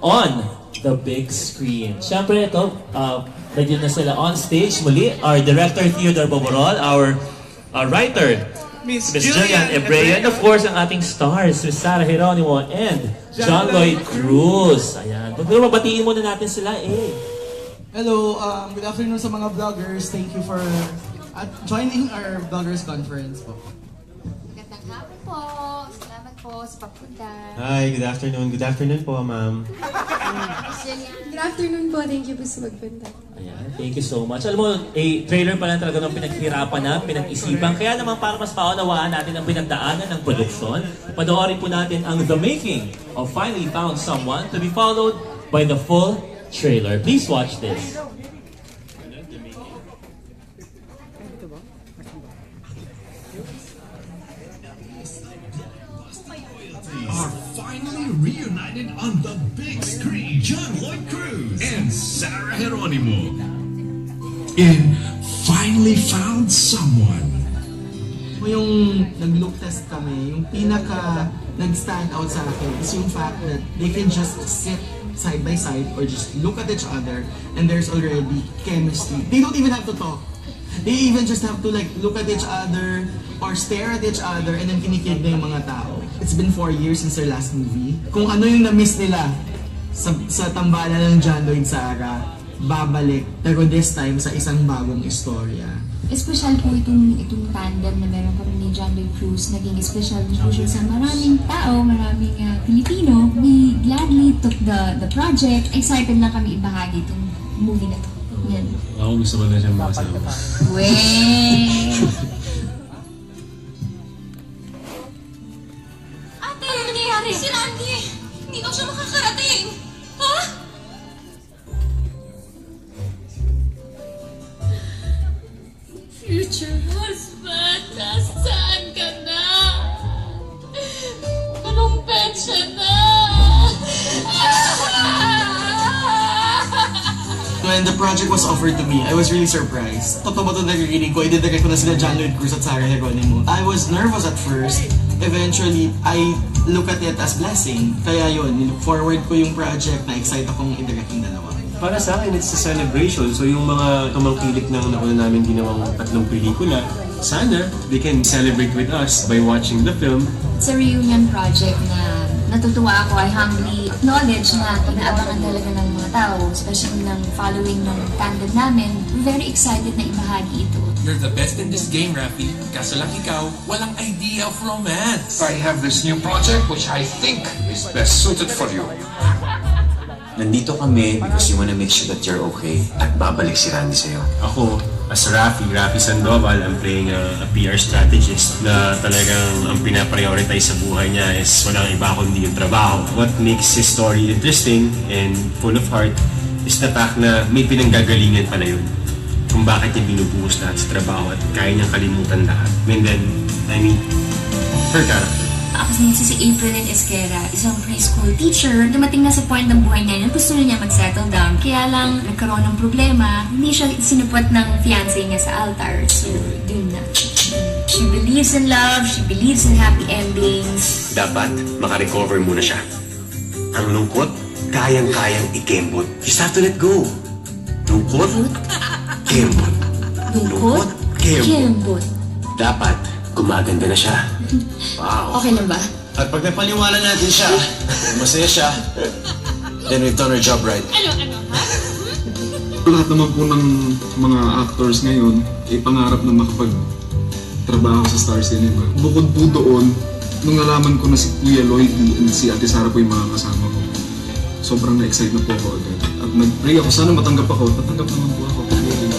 on the big screen. Siyempre ito, nandiyan na sila on stage muli. Our director Theodore Boborol, our writer Miss Jillian Ebreo, and of course ang ating stars, Miss Sarah Geronimo and John Lloyd Cruz. Ayan. Pero mabatiin muna natin sila Hello, good afternoon sa mga vloggers. Thank you for joining our vloggers conference po. Magandang hapon po. Salamat po sa pagpunta. Hi, good afternoon. Good afternoon po, ma'am. Good afternoon po. Thank you po sa pagpunta. Ayan, thank you so much. Alam mo, trailer pa lang talaga ng pinaghirapan na, pinag-isipan. Kaya naman para mas paunawaan natin ang pinagdaanan ng produksyon, panoorin po natin ang The Making of Finally Found Someone to be followed by the full trailer. Please watch this. Are finally reunited on the big screen. John Lloyd Cruz and Sarah Geronimo in Finally Found Someone. Yung nag-look test kami, yung pinaka nag-stand out sa akin is yung fact that they can just sit side by side or just look at each other and there's already chemistry. They don't even have to talk. They even just have to like look at each other or stare at each other and then kinikilig na yung mga tao. It's been 4 years since their last movie. Kung ano yung na-miss nila sa tambalan ng John Lloyd Sarah, babalik. Pero this time sa isang bagong istorya. Espesyal po itong tandem na meron kami ni John Lloyd Cruz. Naging espesyal din po siya sa maraming tao, maraming Pilipino. We gladly took the project. Excited na kami ibahagi itong movie na to. Yan. Ako gusto ko na siyang makasama. Weh! Ate, ano nangyayari? Si Randy! Hindi daw siya makakarating! Ha? Future husband, nasaan ka na? Anong petsa na? When the project was offered to me, I was really surprised. Totoo ba ito nagkikinig ko? Ididirect ko na sila John Lloyd Cruz at Sarah Geronimo. I was nervous at first. Eventually, I look at it as blessing. Kaya yun, nilook forward ko yung project na excited akong idirect yung dalawa. Para sa akin, it's a celebration. So yung mga tumangkilik ng nauna namin ginawang 3 pelikula, sana they can celebrate with us by watching the film. It's a reunion project na natutuwa ako. I humbly acknowledge na inaabangan talaga ng mga tao, especially ng following ng tandem namin. Very excited na ibahagi ito. You're the best in this game, Rafi. Kaso lang ikaw, walang idea of romance. I have this new project which I think is best suited for you. Nandito kami because we wanna make sure that you're okay at babalik si Randy sa'yo. Ako, as Rafi Sandoval, I'm playing a PR strategist na talagang ang pinaprioritize sa buhay niya is walang iba kundi yung trabaho. What makes his story interesting and full of heart is the fact na may pinanggagalingan pala yun. Kung bakit niya binubuhos lahat sa trabaho at kaya niyang kalimutan lahat. And then, her character. Ako si Aprilyn Esquera, isang preschool teacher. Dumating na sa point ng buhay niya na gusto niya mag-settle down. Kaya lang nagkaroon ng problema, hindi siya sinupot ng fiancé niya sa altar. So, dun na. She believes in love, she believes in happy endings. Dapat makarecover muna siya. Ang lungkot, kayang-kayang ikembot. Just have to let go. Lungkot, kembot. Lungkot, kembot. Dapat gumaganda na siya. Wow. Okay lang ba? At pag napaniwala natin siya, masaya siya, then we've done our job right. Ano, ha? Lahat naman po ng mga actors ngayon ay pangarap na makapagtrabaho sa Star Cinema. Bukod po doon, nung nalaman ko na si Kuya Lloyd and si Ate Sarah po yung mga kasama ko, sobrang na-excite na po ako agad. At nag-pray ako, sana matanggap ako. Tatanggap naman po ako.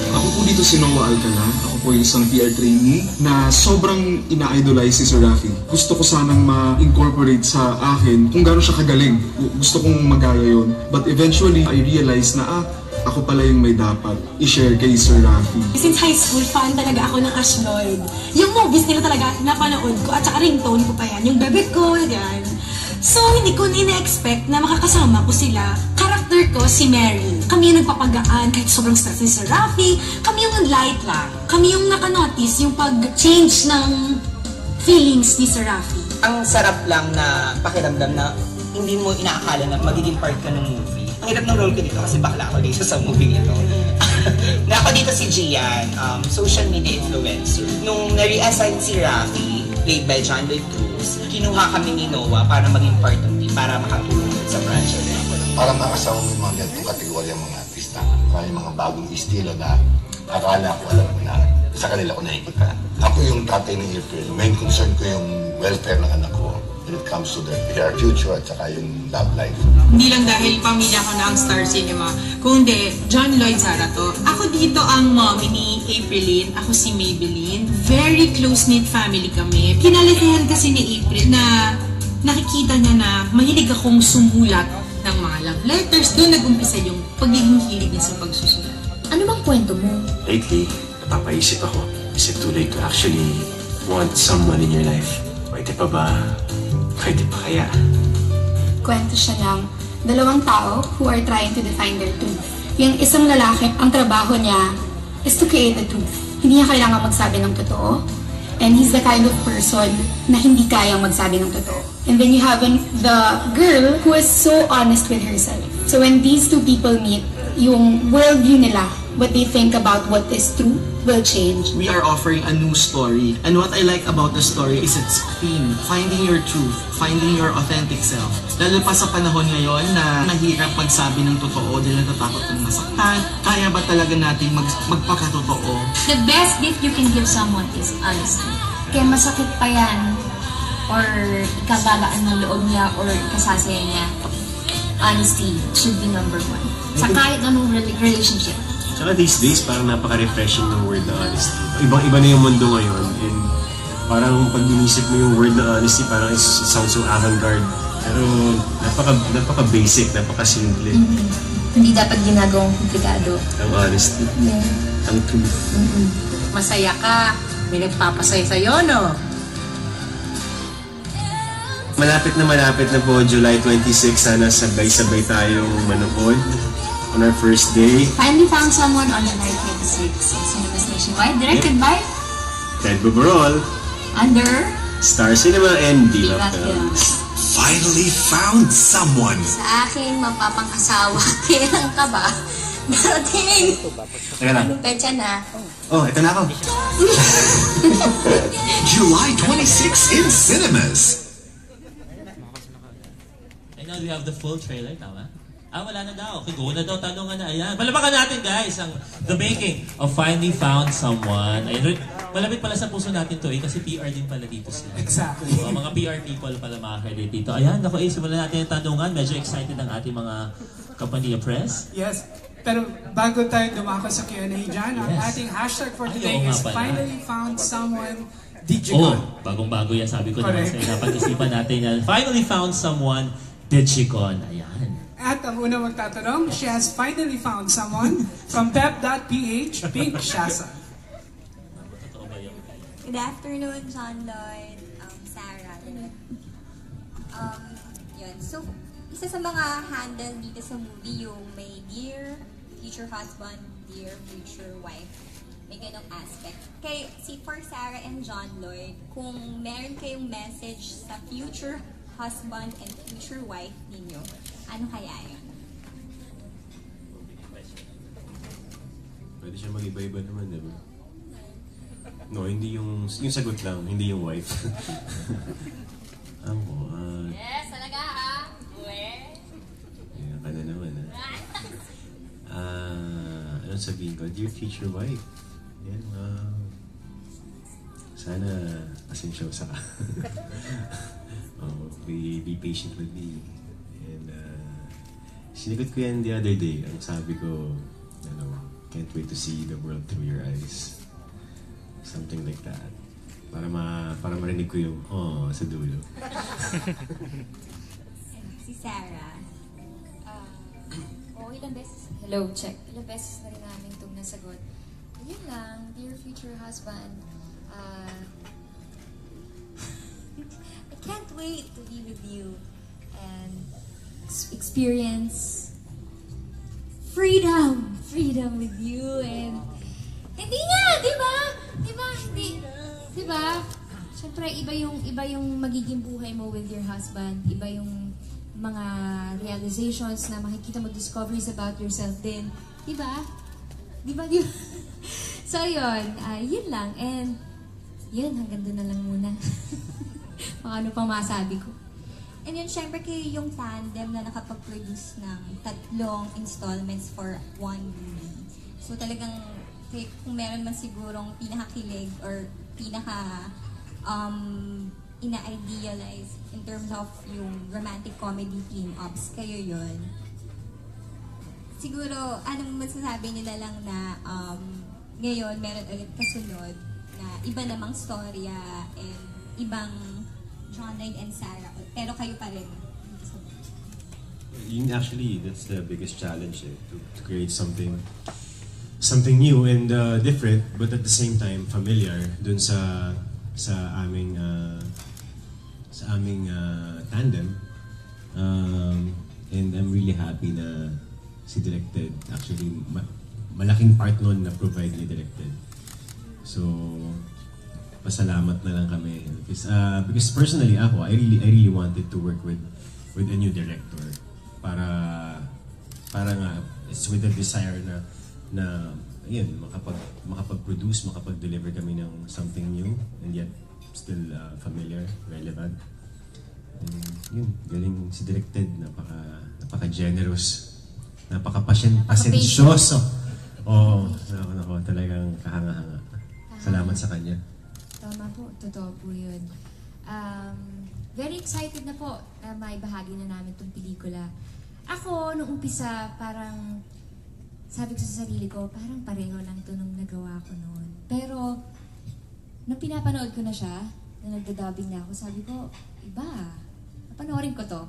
Ako po dito si Noah Alcala. Ako po yung isang PR trainee na sobrang ina-idolize si Sir Rafi. Gusto ko sanang ma-incorporate sa akin kung gano'n siya kagaling. Gusto kong magaya yun. But eventually, I realized na ako pala yung may dapat i-share kay Sir Rafi. Since high school, fan talaga ako ng Ash Lloyd. Yung movies nila talaga napanood ko at saka ringtone ko pa yan. Yung bebe ko, yan. So, hindi ko ina-expect na makakasama ko sila. Character ko, si Mary. Kami yung nagpapagaan kahit sobrang stress ni Sir Rafi. Kami yung light lang. Kami yung nakanotice yung pag-change ng feelings ni Sir Rafi. Ang sarap lang na pakiramdam na hindi mo inaakala na magiging part ka ng movie. Ang hirap ng role ko dito kasi bakla ako dito sa movie ito. Na ako dito si Gian, social media influencer. Nung nare-assign si Rafi, played by John Lloyd Cruz, kinuha kami ni Noah para maging part ng team, para makatulong sa project. Para makasama mo yung mga ganitong kategorya mga artista. May mga bagong estilo na akala ko alam mo na sa kanila ko nakikita. Ako yung tatay ng April. Main concern ko yung welfare ng anak ko when it comes to their future at saka yung love life. Hindi lang dahil pamilya ko na ang Star Cinema, kundi John Lloyd Sarah to. Ako dito ang mommy ni Aprilyn, ako si Maybelline. Very close-knit family kami. Kinalakihan kasi ni April na nakikita niya na mahilig akong sumulat ng mga love letters. Doon nag-umpisa yung pagiging hilig niya sa pagsusulat. Ano bang kwento mo? Lately, napapaisip ako, is it too late to actually want someone in your life? Pwede pa ba? Pwede pa kaya? Kwento siya ng dalawang tao who are trying to define their truth. Yung isang lalaki, ang trabaho niya is to create the truth. Hindi niya kailangan magsabi ng totoo. And he's the kind of person na hindi kayang magsabi ng totoo. And then you have the girl who is so honest with herself. So when these two people meet, yung worldview nila, what they think about what is true, will change. We are offering a new story. And what I like about the story is its theme, finding your truth, finding your authentic self. Lalo pa sa panahon ngayon na nahirap magsabi ng totoo dahil natatakot ng masaktan, kaya ba talaga natin magpakatotoo? The best gift you can give someone is honesty. Kaya masakit pa yan, or ikabagaan ng loob niya, or ikasasaya niya, honesty should be number one. Sa kahit anong relationship. Tsaka these days, parang napaka-refreshing ng word na honesty. Ibang-iba na yung mundo ngayon. And parang pag inisip mo yung word na honesty, parang it sounds so avant-garde. Pero napaka-basic, napaka-simple. Hindi dapat ginagawang komplikado. Ang honesty. Ang truth. Masaya ka. May nagpapasaya sa'yo, no? Malapit na po, July 26. Sana sabay-sabay tayong manood on our first day. Finally found someone on July 26 in Cinemas Nationwide, directed by Ted Boborol, under Star Cinema and Diva Diva Films. Finally found someone. Sa aking mapapang-asawa, kailan ka ba? Darating! Teka lang. Anong petsa na? Oh, ito na ako. July 26 in cinemas. And now we have the full trailer, tama? Wala na daw. Okay, go na daw. Tanungan na. Ayan. Palapakan natin, guys, ang The Making of Finally Found Someone. Ayun, malapit pala sa puso natin to kasi PR din pala dito sila. Exactly. So, mga PR people pala makaka-relate dito. Ayan, ako simulan natin yung tanungan. Medyo excited ang ating mga Kapamilya Press. Yes. Pero bago tayo dumako sa Q&A dyan, ang Yes. ating hashtag for today oo nga is pala. finally found someone Oh, Digicon. bagong-bago yan. Sabi ko naman Correct. sa'yo, napag-isipan natin yan. Finally found someone, Digicon. Ayan. At ang unang magtatanong, she has finally found someone from pep.ph, Pink Shasa. Good afternoon, John Lloyd, Sarah. Yun. So, isa sa mga handle dito sa movie, yung may dear future husband, dear future wife. May ganong aspect. Kaya for Sarah and John Lloyd, kung meron kayong message sa future husband and future wife ninyo, ano kaya yun? Pwede siya mag-iba-iba naman, di ba? No, hindi yung sagot lang, hindi yung wife. Ako, Yes, talaga ha? Ayan ka na naman, anong sabihin ko? Dear future wife. Yan, sana pasensyosa ka. Be patient with me. And, sinigot ko yan the other day. Ang sabi ko, can't wait to see the world through your eyes. Something like that. Para marinig ko yung, sa dulo. Si Sarah. Ilang beses, hello, check. Ilang beses na rin namin itong nasagot. Yun lang, dear future husband, I can't wait to be with you and experience freedom with you and hindi nga, di ba? Siyempre, iba yung magiging buhay mo with your husband, iba yung mga realizations na makikita mo, discoveries about yourself din. Diba? Diba? So yun, yun lang. And yun, hanggang doon na lang muna. Ano pang masabi ko. And yun, syempre kayo yung tandem na nakapag-produce ng 3 installments for one movie. So talagang, kung meron man sigurong pinakakilig or ina-idealize in terms of yung romantic comedy team-ups, kayo yun. Siguro, anong masasabi nila lang na ngayon meron ulit kasunod na iba namang storya and ibang John Lloyd and Sarah, pero kayo pa rin. Actually, that's the biggest challenge, to create something new and different, but at the same time familiar dun sa aming tandem. And I'm really happy na si Directed, actually malaking part nun na provide ni Directed. So pasalamat na lang kami because personally ako, I really wanted to work with a new director para nga it's with the desire na ayun, makapag-produce, makapag-deliver kami ng something new and yet still familiar, relevant. And yun, galing si Directed, napaka-generous, napaka-pasensyoso. Nako, talagang kahanga-hanga. Salamat sa kanya. Tama po, totoo po yun. Very excited na po na may bahagi na namin itong pelikula. Ako, nung umpisa, parang sabi ko sa sarili ko, parang pareho lang ito nung nagawa ko noon. Pero, nung pinapanood ko na siya, na nagda-dubbing na ako, sabi ko, iba, papanoorin ko to.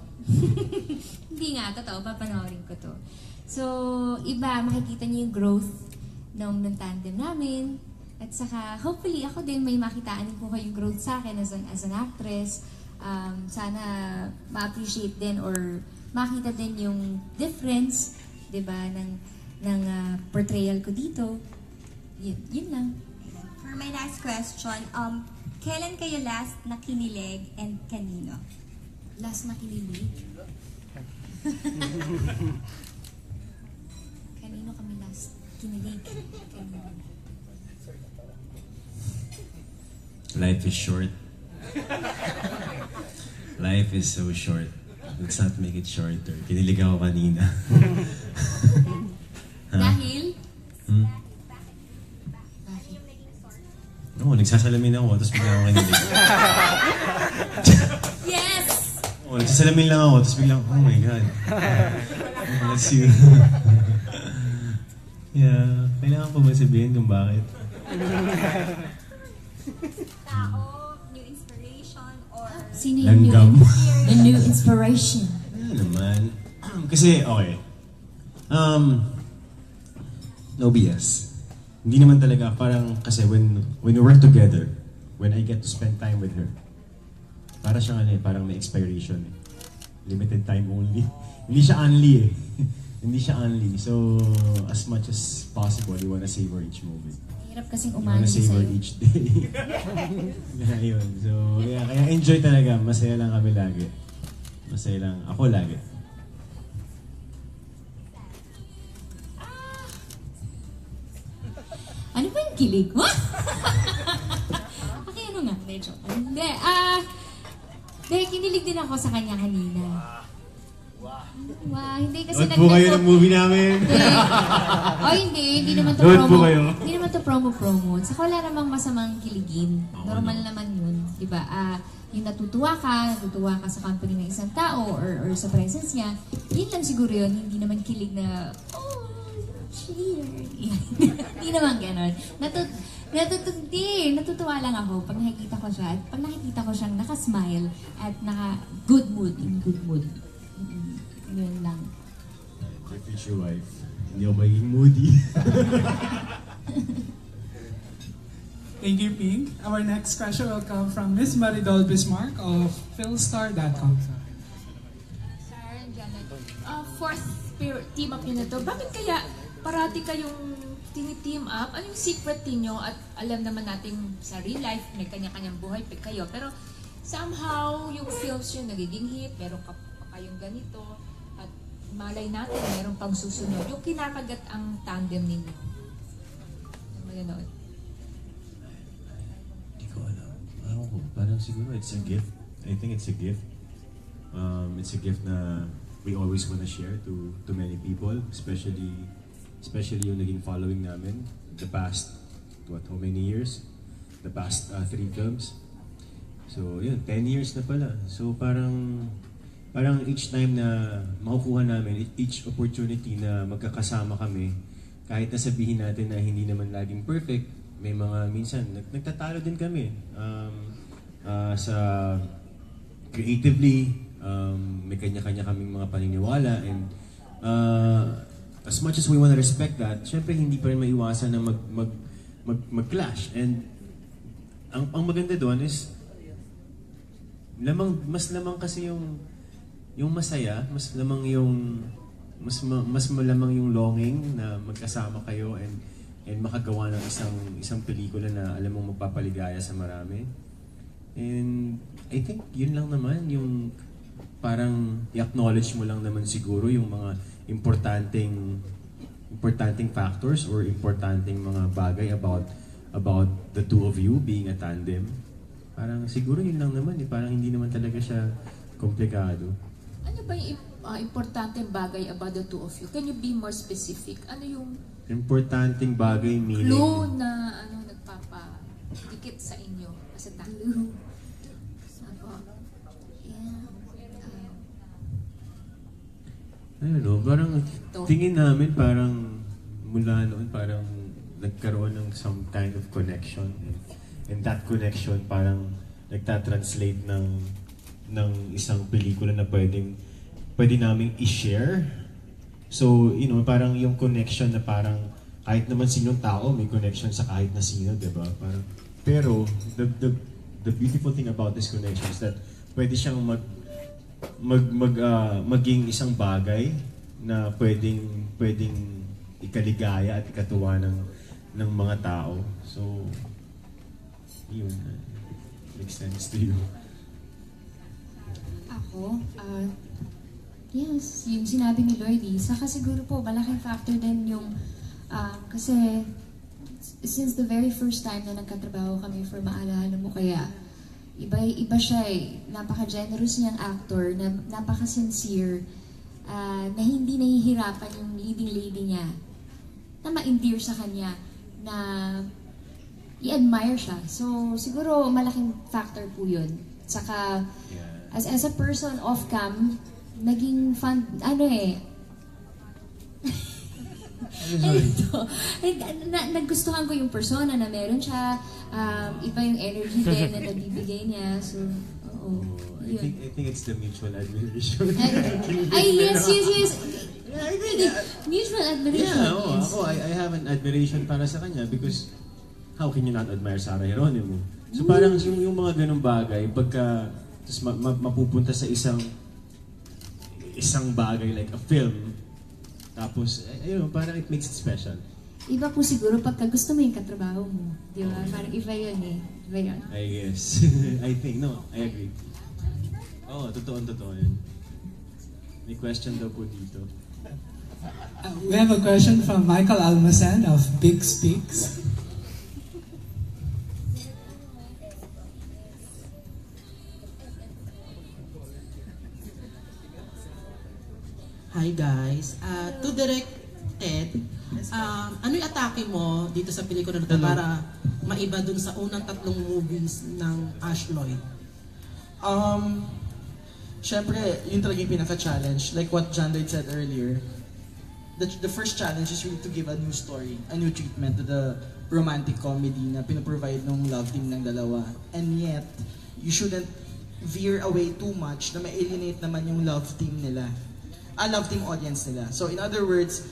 Hindi nga, totoo, papanoorin ko to. So, iba, makikita niyo yung growth ng tandem namin. At saka, hopefully, ako din may makitaan din po kayong growth sa akin as an actress. Sana ma-appreciate din or makita din yung difference, diba, ng portrayal ko dito. Yun lang. For my last question, kailan kayo last nakinilig and kanino? Last nakinilig? Kanino kami last kinilig? Life is short. Life is so short. Let's not make it shorter. Kinilig ako kanina. Dahil? Oo, nagsasalamin ako, tapos bigla ako kinilig. Yes! Oo, nagsasalamin lang ako, tapos bigla oh my God. That's you. Yeah, kailangan pa ba sabihin kung bakit? Tao, new inspiration, or... Sino yung the new inspiration? Ano naman? Kasi, okay. No BS. Hindi naman talaga, parang kasi when we work together, when I get to spend time with her, para siyang parang may expiration. Limited time only. Hindi siya only eh. Hindi siya only. So, as much as possible, you wanna savor each moment. Hirap kasing You umani wanna savor sa'yo. each day. Kaya yun. So, kaya enjoy talaga. Masaya lang kami lagi. Masaya lang. Ako lagi. Ano ba yung kilig mo? Okay, ano nga? Medyo. Hindi. Kinilig din ako sa kanya kanina. Wow, hindi kasi Nood po kayo ng movie namin. Hindi naman to Nood po promo. kayo. Hindi naman to promo. Saka wala namang masamang kiligin. Normal naman yun. Diba? Yung natutuwa ka sa company ng isang tao or sa presence niya, yun lang siguro yun. Hindi naman kilig na, oh, cheer. Hindi naman ganon. Natutuwa lang ako pag nakikita ko siya. At pag nakikita ko siyang nakasmile at naka-good mood, in good mood. Yun lang. My future wife. Hindi ako magiging moody. Thank you, Pink. Our next question will come from Miss Maridol Bismarck of Philstar.com. Sarah and Janet, fourth team up nyo na to. Bakit kaya parati kayong tini-team up? Anong secret niyo? At alam naman natin sa real life, may kanya-kanyang buhay kayo. Pero somehow, yung films nyo nagiging hit, meron kayong ganito at malay natin meron pang susunod. Yung kinakagat ang tandem ninyo. Maganoon. Hindi ko alam. Parang siguro it's a gift. I think it's a gift. It's a gift na we always want to share to many people, especially yung naging following namin the past, how many years? The past 3 films. So, yun, 10 years na pala. So, parang each time na makukuha namin, each opportunity na magkakasama kami, kahit na sabihin natin na hindi naman laging perfect, may mga minsan, nagtatalo din kami. Sa creatively, may kanya-kanya kaming mga paniniwala, and as much as we want to respect that, syempre hindi pa rin maiwasan na mag-clash. And ang maganda doon is mas lamang kasi yung masaya, mas malamang yung longing na magkasama kayo and makagawa ng isang pelikula na alam mong magpapaligaya sa marami. And I think yun lang naman, yung parang i-acknowledge mo lang naman siguro yung mga importanteng factors or importanteng mga bagay about the two of you being a tandem. Parang siguro yun lang naman, parang hindi naman talaga siya komplikado. Ano ba yung importanteng bagay about the two of you? Can you be more specific? Ano yung Importanteng bagay meaning? clue na nagpapadikit sa inyo as a tandem? Ano, parang tingin namin parang mula noon parang nagkaroon ng some kind of connection. And that connection parang nagtatranslate ng isang pelikula na pwede naming i-share. So, parang yung connection na parang kahit naman sinong tao may connection sa kahit na sino, di ba? Parang, pero the beautiful thing about this connection is that pwede siyang maging isang bagay na pwedeng ikaligaya at ikatuwa ng mga tao. So, yun. Makes sense to you. Ako, yes, yung sinabi ni Lloydie. Saka siguro po, malaking factor din yung, kasi since the very first time na nagkatrabaho kami for Maalala Mo Kaya, iba siya eh. Napaka-generous niyang actor, napaka-sincere, na hindi nahihirapan yung leading lady niya, na ma-endear sa kanya, na i-admire siya. So, siguro malaking factor po yun. Saka, as a person off-cam, naging fun, nagustuhan ko yung persona na meron siya, iba yung energy din na nabibigay niya. So, oo. I think it's the mutual admiration. Yes. Mutual admiration. Yeah, ako, I have an admiration para sa kanya because how can you not admire Sarah Geronimo? So parang yung mga ganung bagay, pagka mapupunta sa isang bagay like a film, tapos, parang it makes it special. Iba po siguro pagka gusto mo yung katrabaho mo. Di ba? Parang iba yun eh. Iba yun. I guess. I think, no, I agree. Totoo yun. May question daw po dito. We have a question from Michael Almacen of Big Speaks. Hi guys. To direct Ted, ano yung atake mo dito sa pelikula na ito para maiba dun sa unang 3 movies ng Ash Lloyd? Siyempre, yun talaga yung pinaka-challenge. Like what John Lloyd said earlier, the first challenge is really to give a new story, a new treatment to the romantic comedy na pinaprovide ng love team ng dalawa. And yet, you shouldn't veer away too much na ma-alienate naman yung love team nila. Love team audience nila. So in other words,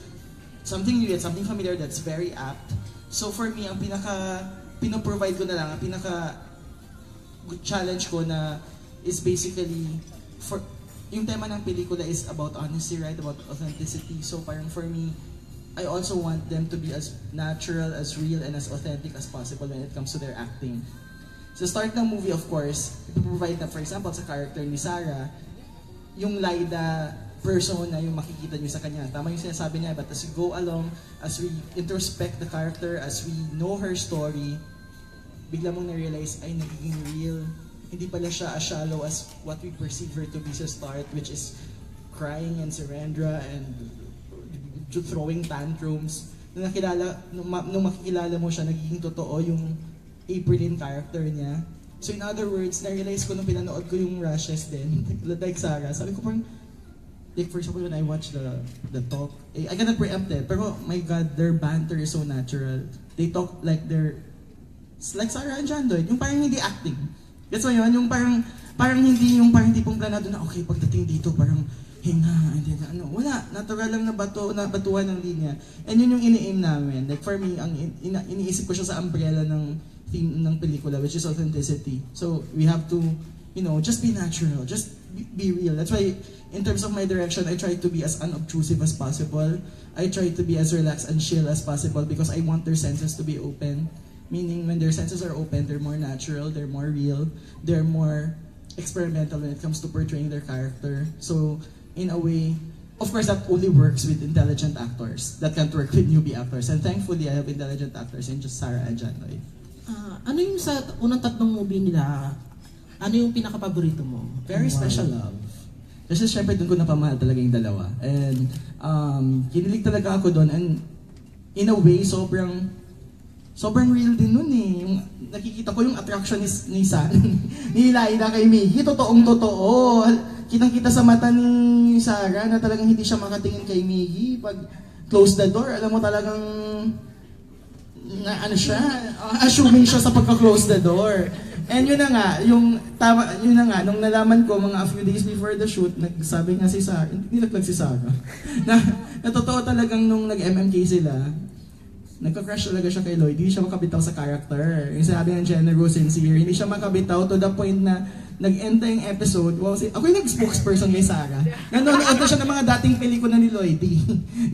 something new and something familiar that's very apt. So for me, ang pinaprovide ko na lang, ang challenge ko na is basically, yung tema ng pelikula is about honesty, right? About authenticity. So parang for me, I also want them to be as natural, as real, and as authentic as possible when it comes to their acting. Sa start ng movie, of course, ipoprovide na, for example, sa character ni Sarah, yung Lyda persona yung makikita nyo sa kanya. Tama yung sinasabi niya, but as we go along, as we introspect the character, as we know her story, bigla mong na-realize, ay, nagiging real. Hindi pala siya as shallow as what we perceive her to be sa start, which is crying and surrender and throwing tantrums. Nung makikilala mo siya, nagiging totoo yung Aprilyn character niya. So in other words, na-realize ko nung pinanood ko yung Rushes din, like Sarah, sabi ko parang, like for example, when I watch the talk, I cannot preempt it, pero my God, their banter is so natural. They talk like like Sarah and John Lloyd, yung parang hindi acting. That's why yun, yung parang hindi yung parang tipong planado na, okay, pagdating dito, parang hinga, and then wala, natural lang na batuhan ng linya. And yun yung ini-aim namin. Like for me, ang iniisip ko siya sa umbrella ng theme ng pelikula, which is authenticity. So we have to, just be natural, just be real. That's why, in terms of my direction, I try to be as unobtrusive as possible. I try to be as relaxed and chill as possible because I want their senses to be open. Meaning, when their senses are open, they're more natural, they're more real, they're more experimental when it comes to portraying their character. So, in a way, of course, that only works with intelligent actors. That can't work with newbie actors. And thankfully, I have intelligent actors in just Sarah and John Lloyd. Ano yung sa unang tatlong movie nila, ano yung pinaka-paborito mo? Very special love. Kasi syempre doon ko napamahal talaga yung dalawa. And kinilig talaga ako doon. And in a way, sobrang real din nun eh. Yung, nakikita ko yung attraction ni Lyda kay Miggy. Totoong-totoo. Kitang-kita sa mata ni Sarah na talagang hindi siya makatingin kay Miggy. Pag close the door, alam mo talagang assuming siya sa pagka-close the door. And yun na nga, nung nalaman ko mga a few days before the shoot, nagsabi nga si Sarah, hindi naglag si Sarah, na totoo talagang nung nag-MMK sila, nagka-crush talaga siya kay Lloyd, hindi siya makabitaw sa character. Yung sabi ng generous, sincere, hindi siya makabitaw to the point na nag-end na yung episode, ako yung nag-spokesperson kay Sarah. Nanonood na siya ng mga dating pelikula ni Lloyd.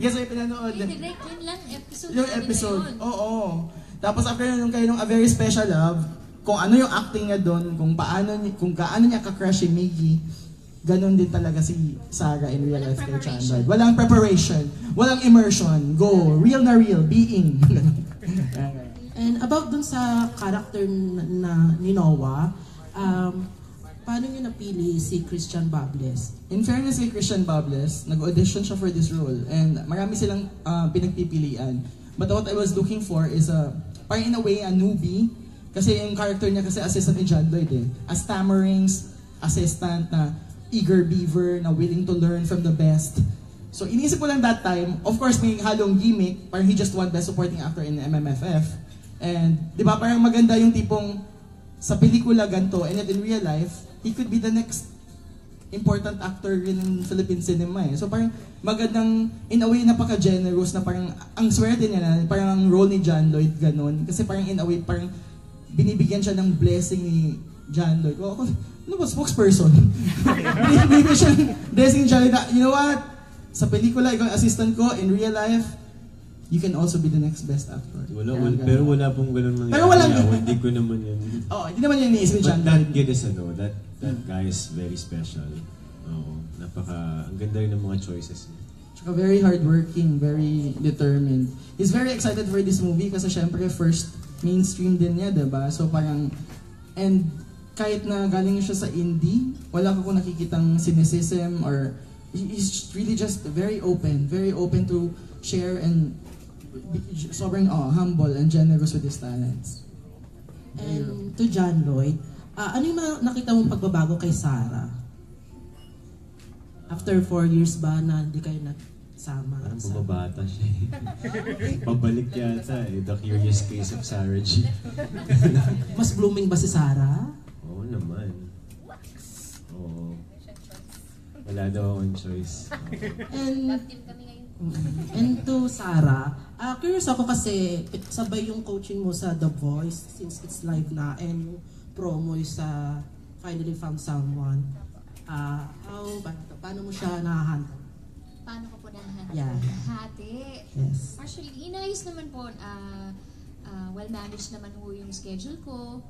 Yes, may pinanood. Direct yun lang, episode. Yung episode, oo. Tapos after yun, kayo nung A Very Special Love, kung ano yung acting niya doon, kung gaano niya ka-crush si Miggy, ganun din talaga si Sarah in real life kay John Lloyd. Walang preparation, walang immersion, go, real na real, being. And about dun sa character ni Noah, paano niyo napili si Christian Bables? In fairness kay Christian Bables, nag-audition siya for this role and marami silang pinagpipilian. But what I was looking for is parang in a way a newbie. Kasi yung character niya kasi assistant ni John Lloyd eh. A stammering assistant na eager beaver na willing to learn from the best. So iniisip ko lang that time, of course may halong gimmick, parang he just won Best Supporting Actor in MMFF. And di ba parang maganda yung tipong sa pelikula ganito and yet in real life, he could be the next important actor in Philippine cinema eh. So parang magandang, in a way napaka-generous na parang ang swerte niya na parang ang role ni John Lloyd ganun. Kasi parang in a way parang binibigyan siya ng blessing ni John Lloyd. Ano ba, spokesperson? Binibigyan siya ng blessing ni John Lloyd. You know what? Sa pelikula, ikaw assistant ko, in real life, you can also be the next best actor. Pero wala pong ganun nangyari. Pero walang hindi ko naman yan. Hindi naman yan iniisip ni John But that Lloyd. kid is that guy is very special. Ang ganda rin ng mga choices niya. Tsaka very hardworking, very determined. He's very excited for this movie kasi syempre first mainstream din niya, diba? So parang, and kahit na galing siya sa indie, wala ko nakikitang cynicism or he's really just very open to share and sobrang humble and generous with his talents. And to John Lloyd, ano yung nakita mong pagbabago kay Sarah? After 4 years ba na hindi kayo nagsama? Parang bumabata siya eh. Pabalik yata eh. The Curious Case of Sarah G. Mas blooming ba si Sarah? Oo naman. Oo. Wala daw akong choice. And to Sarah, curious ako kasi sabay yung coaching mo sa The Voice since it's live na and yung promo sa Finally Found Someone. Paano mo siya nahahandle? Paano ko po nahahandle? Yeah. Hati. Yes. Actually, inayos naman po, well-managed naman po yung schedule ko.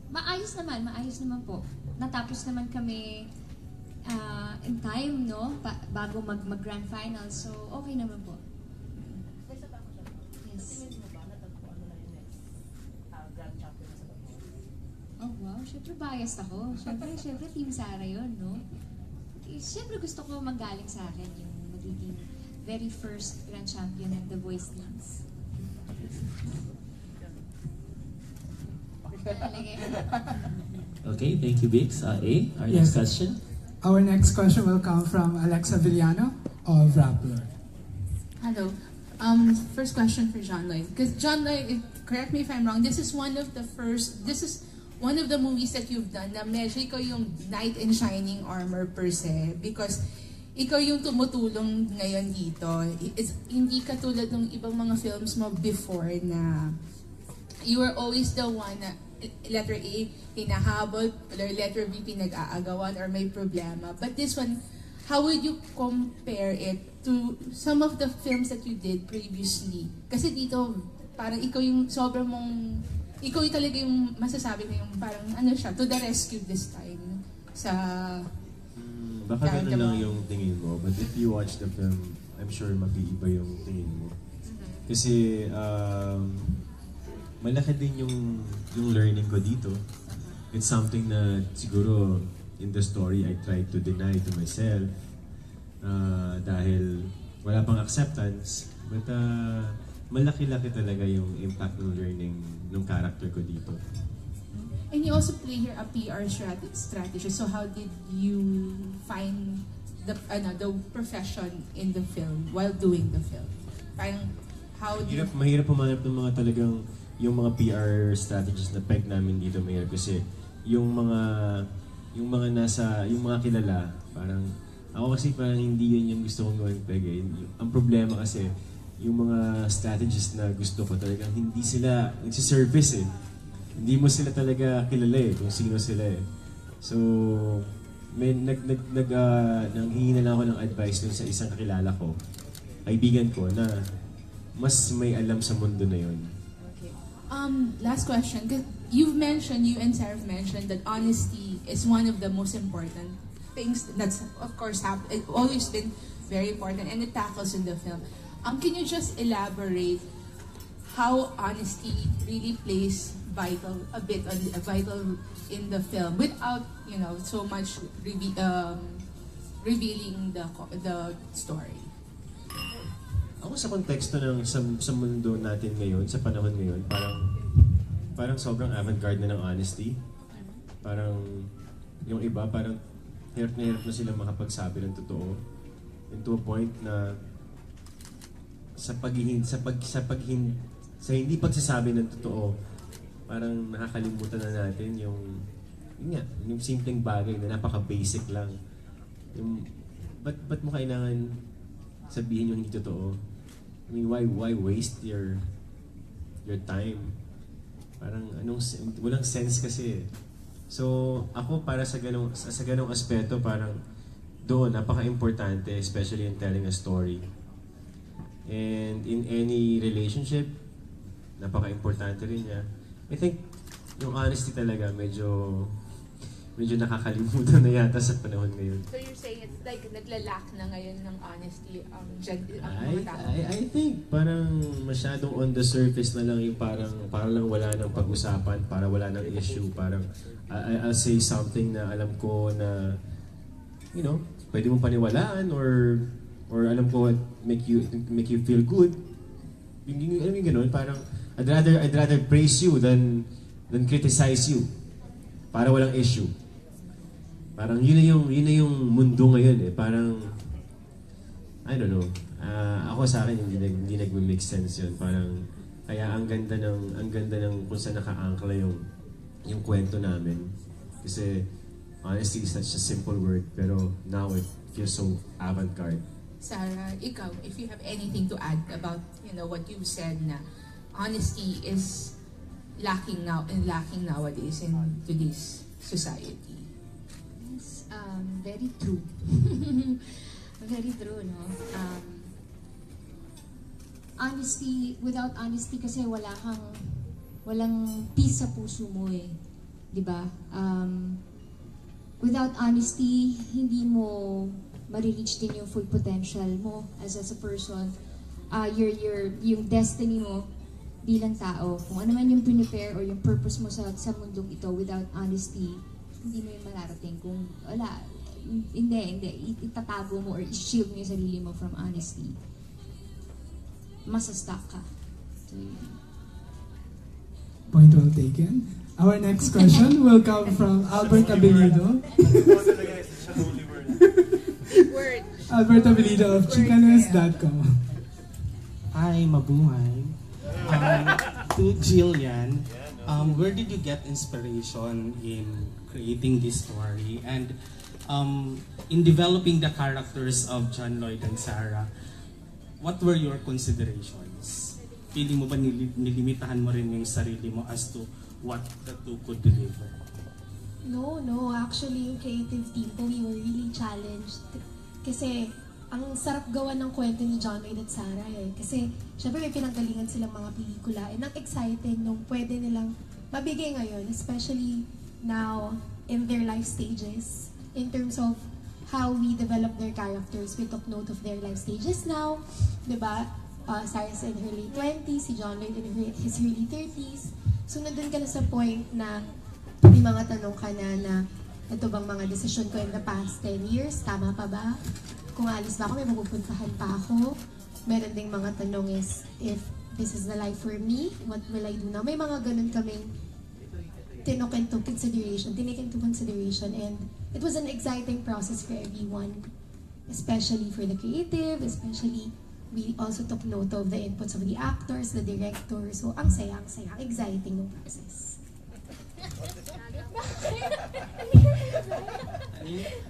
Maayos naman po. Natapos naman kami in time, no? Bago mag-grand final. So, okay naman po. Yes. Oh, wow. Siyempre biased ako. Siyempre Team Sara yun, no? Siyempre gusto ko manggaling sa akin yung magiging very first grand champion ng The Voice Leagues. Okay, thank you, Bix. A, our next question. Our next question will come from Alexa Villano of Rappler. Hello. First question for John Lloyd. Because John Lloyd, correct me if I'm wrong, this is one of the movies that you've done na medyo ikaw yung knight in shining armor per se. Because ikaw yung tumutulong ngayon dito. Hindi katulad ng ibang mga films mo before na you were always the one na letter A, hinahabol, or letter B, pinag-aagawan, or may problema. But this one, how would you compare it to some of the films that you did previously? Kasi dito, parang ikaw yung sobrang mong, ikaw yung talaga yung masasabi mo yung parang ano siya, to the rescue this time sa baka ganun lang yung tingin mo, but if you watch the film, I'm sure mag-iiba yung tingin mo. Kasi malaki din yung learning ko dito. It's something na siguro in the story I tried to deny to myself dahil wala pang acceptance. But malaki-laki talaga yung impact ng learning ng character ko dito. And you also play here a PR strategy. So how did you find the profession in the film while doing the film? Parang how did Mahirap pumanap ng mga talagang yung mga PR strategies na peg namin dito, mahirap kasi yung mga kilala, parang ako kasi parang hindi yun yung gusto kong gawing peg eh. Ang problema kasi yung mga strategies na gusto ko talagang hindi sila nagsisurface eh. Hindi mo sila talaga kilala eh, kung sino sila eh. So, nanghingi na lang ako ng advice dun sa isang kakilala ko, kaibigan ko na mas may alam sa mundo na yun. Last question. You and Sarah mentioned that honesty is one of the most important things that's, of course, it's always been very important and it tackles in the film. Can you just elaborate how honesty really plays vital in the film without, so much revealing the story? Ako sa konteksto ng sa mundo natin ngayon, sa panahon ngayon, parang sobrang avant-garde na ng honesty. Parang yung iba, parang hirap na sila makapagsabi ng totoo. And to a point na sa hindi pagsasabi ng totoo, parang nakakalimutan na natin yung simpleng bagay na napaka-basic lang. Ba't mo kailangan sabihin yung hindi totoo? I mean, why waste your time? Parang walang sense kasi. So, ako para sa ganong aspeto, parang doon, napaka-importante, especially in telling a story. And in any relationship, napaka-importante rin niya. I think, yung honesty talaga, medyo nakakalimutan na yata sa panahon ngayon. So you're saying it's like naglalak na ngayon ng honesty I think parang masyadong on the surface na lang yung parang lang wala nang pag-usapan, para wala nang issue, parang I'll say something na alam ko na pwede mong paniwalaan or alam ko make you feel good. Yung ganun, parang I'd rather praise you than criticize you para walang issue. Parang yun na yung mundo ngayon eh. Parang I don't know. Ako sa akin hindi nagme-make sense yun. Parang kaya ang ganda ng kung saan naka-angkla yung kwento namin. Kasi honesty is such a simple word, pero now it feels so avant-garde. Sarah, ikaw, if you have anything to add about what you've said na honesty is lacking nowadays in today's society. Yes, very true. Very true, no? Honesty, without honesty kasi walang peace sa puso mo eh. 'Di ba? without honesty, hindi mo ma-reach din yung full potential mo as a person. Yung destiny mo bilang tao. Kung ano man yung prepare or yung purpose mo sa mundong ito, without honesty, hindi mo yung mararating. Kung wala, hindi. Itatago mo or i-shield mo yung sarili mo from honesty. Masa-stuck ka. So, Point well taken. Our next question will come from Albert Abilido. Albert Abilido of Chicanes.com. Hi, mabuhay. To Jillian, where did you get inspiration in creating this story? And in developing the characters of John Lloyd and Sarah, what were your considerations? Feeling mo ba nilimitahan mo rin yung sarili mo as to what the two could deliver? No. Actually, yung creative team ko, we were really challenged. Kasi, ang sarap gawa ng kwento ni John Lloyd at Sarah eh. Kasi, syempre may pinanggalingan silang mga pelikula. And ang exciting nung pwede nilang mabigay ngayon, especially now in their life stages, in terms of how we develop their characters. We took note of their life stages now, diba? Sarah's in her late 20s, si John Lloyd in his early 30s. So, nandun ka na sa point na may mga tanong ka na ito bang mga desisyon ko in the past 10 years? Tama pa ba? Kung alis ba ako, may mapupuntahan pa ako? Meron ding mga tanong is, if this is the life for me, what will I do now? May mga ganun kaming tinake into consideration, and it was an exciting process for everyone, especially for the creative, especially we also took note of the inputs of the actors, the directors. So, ang saya, exciting yung process.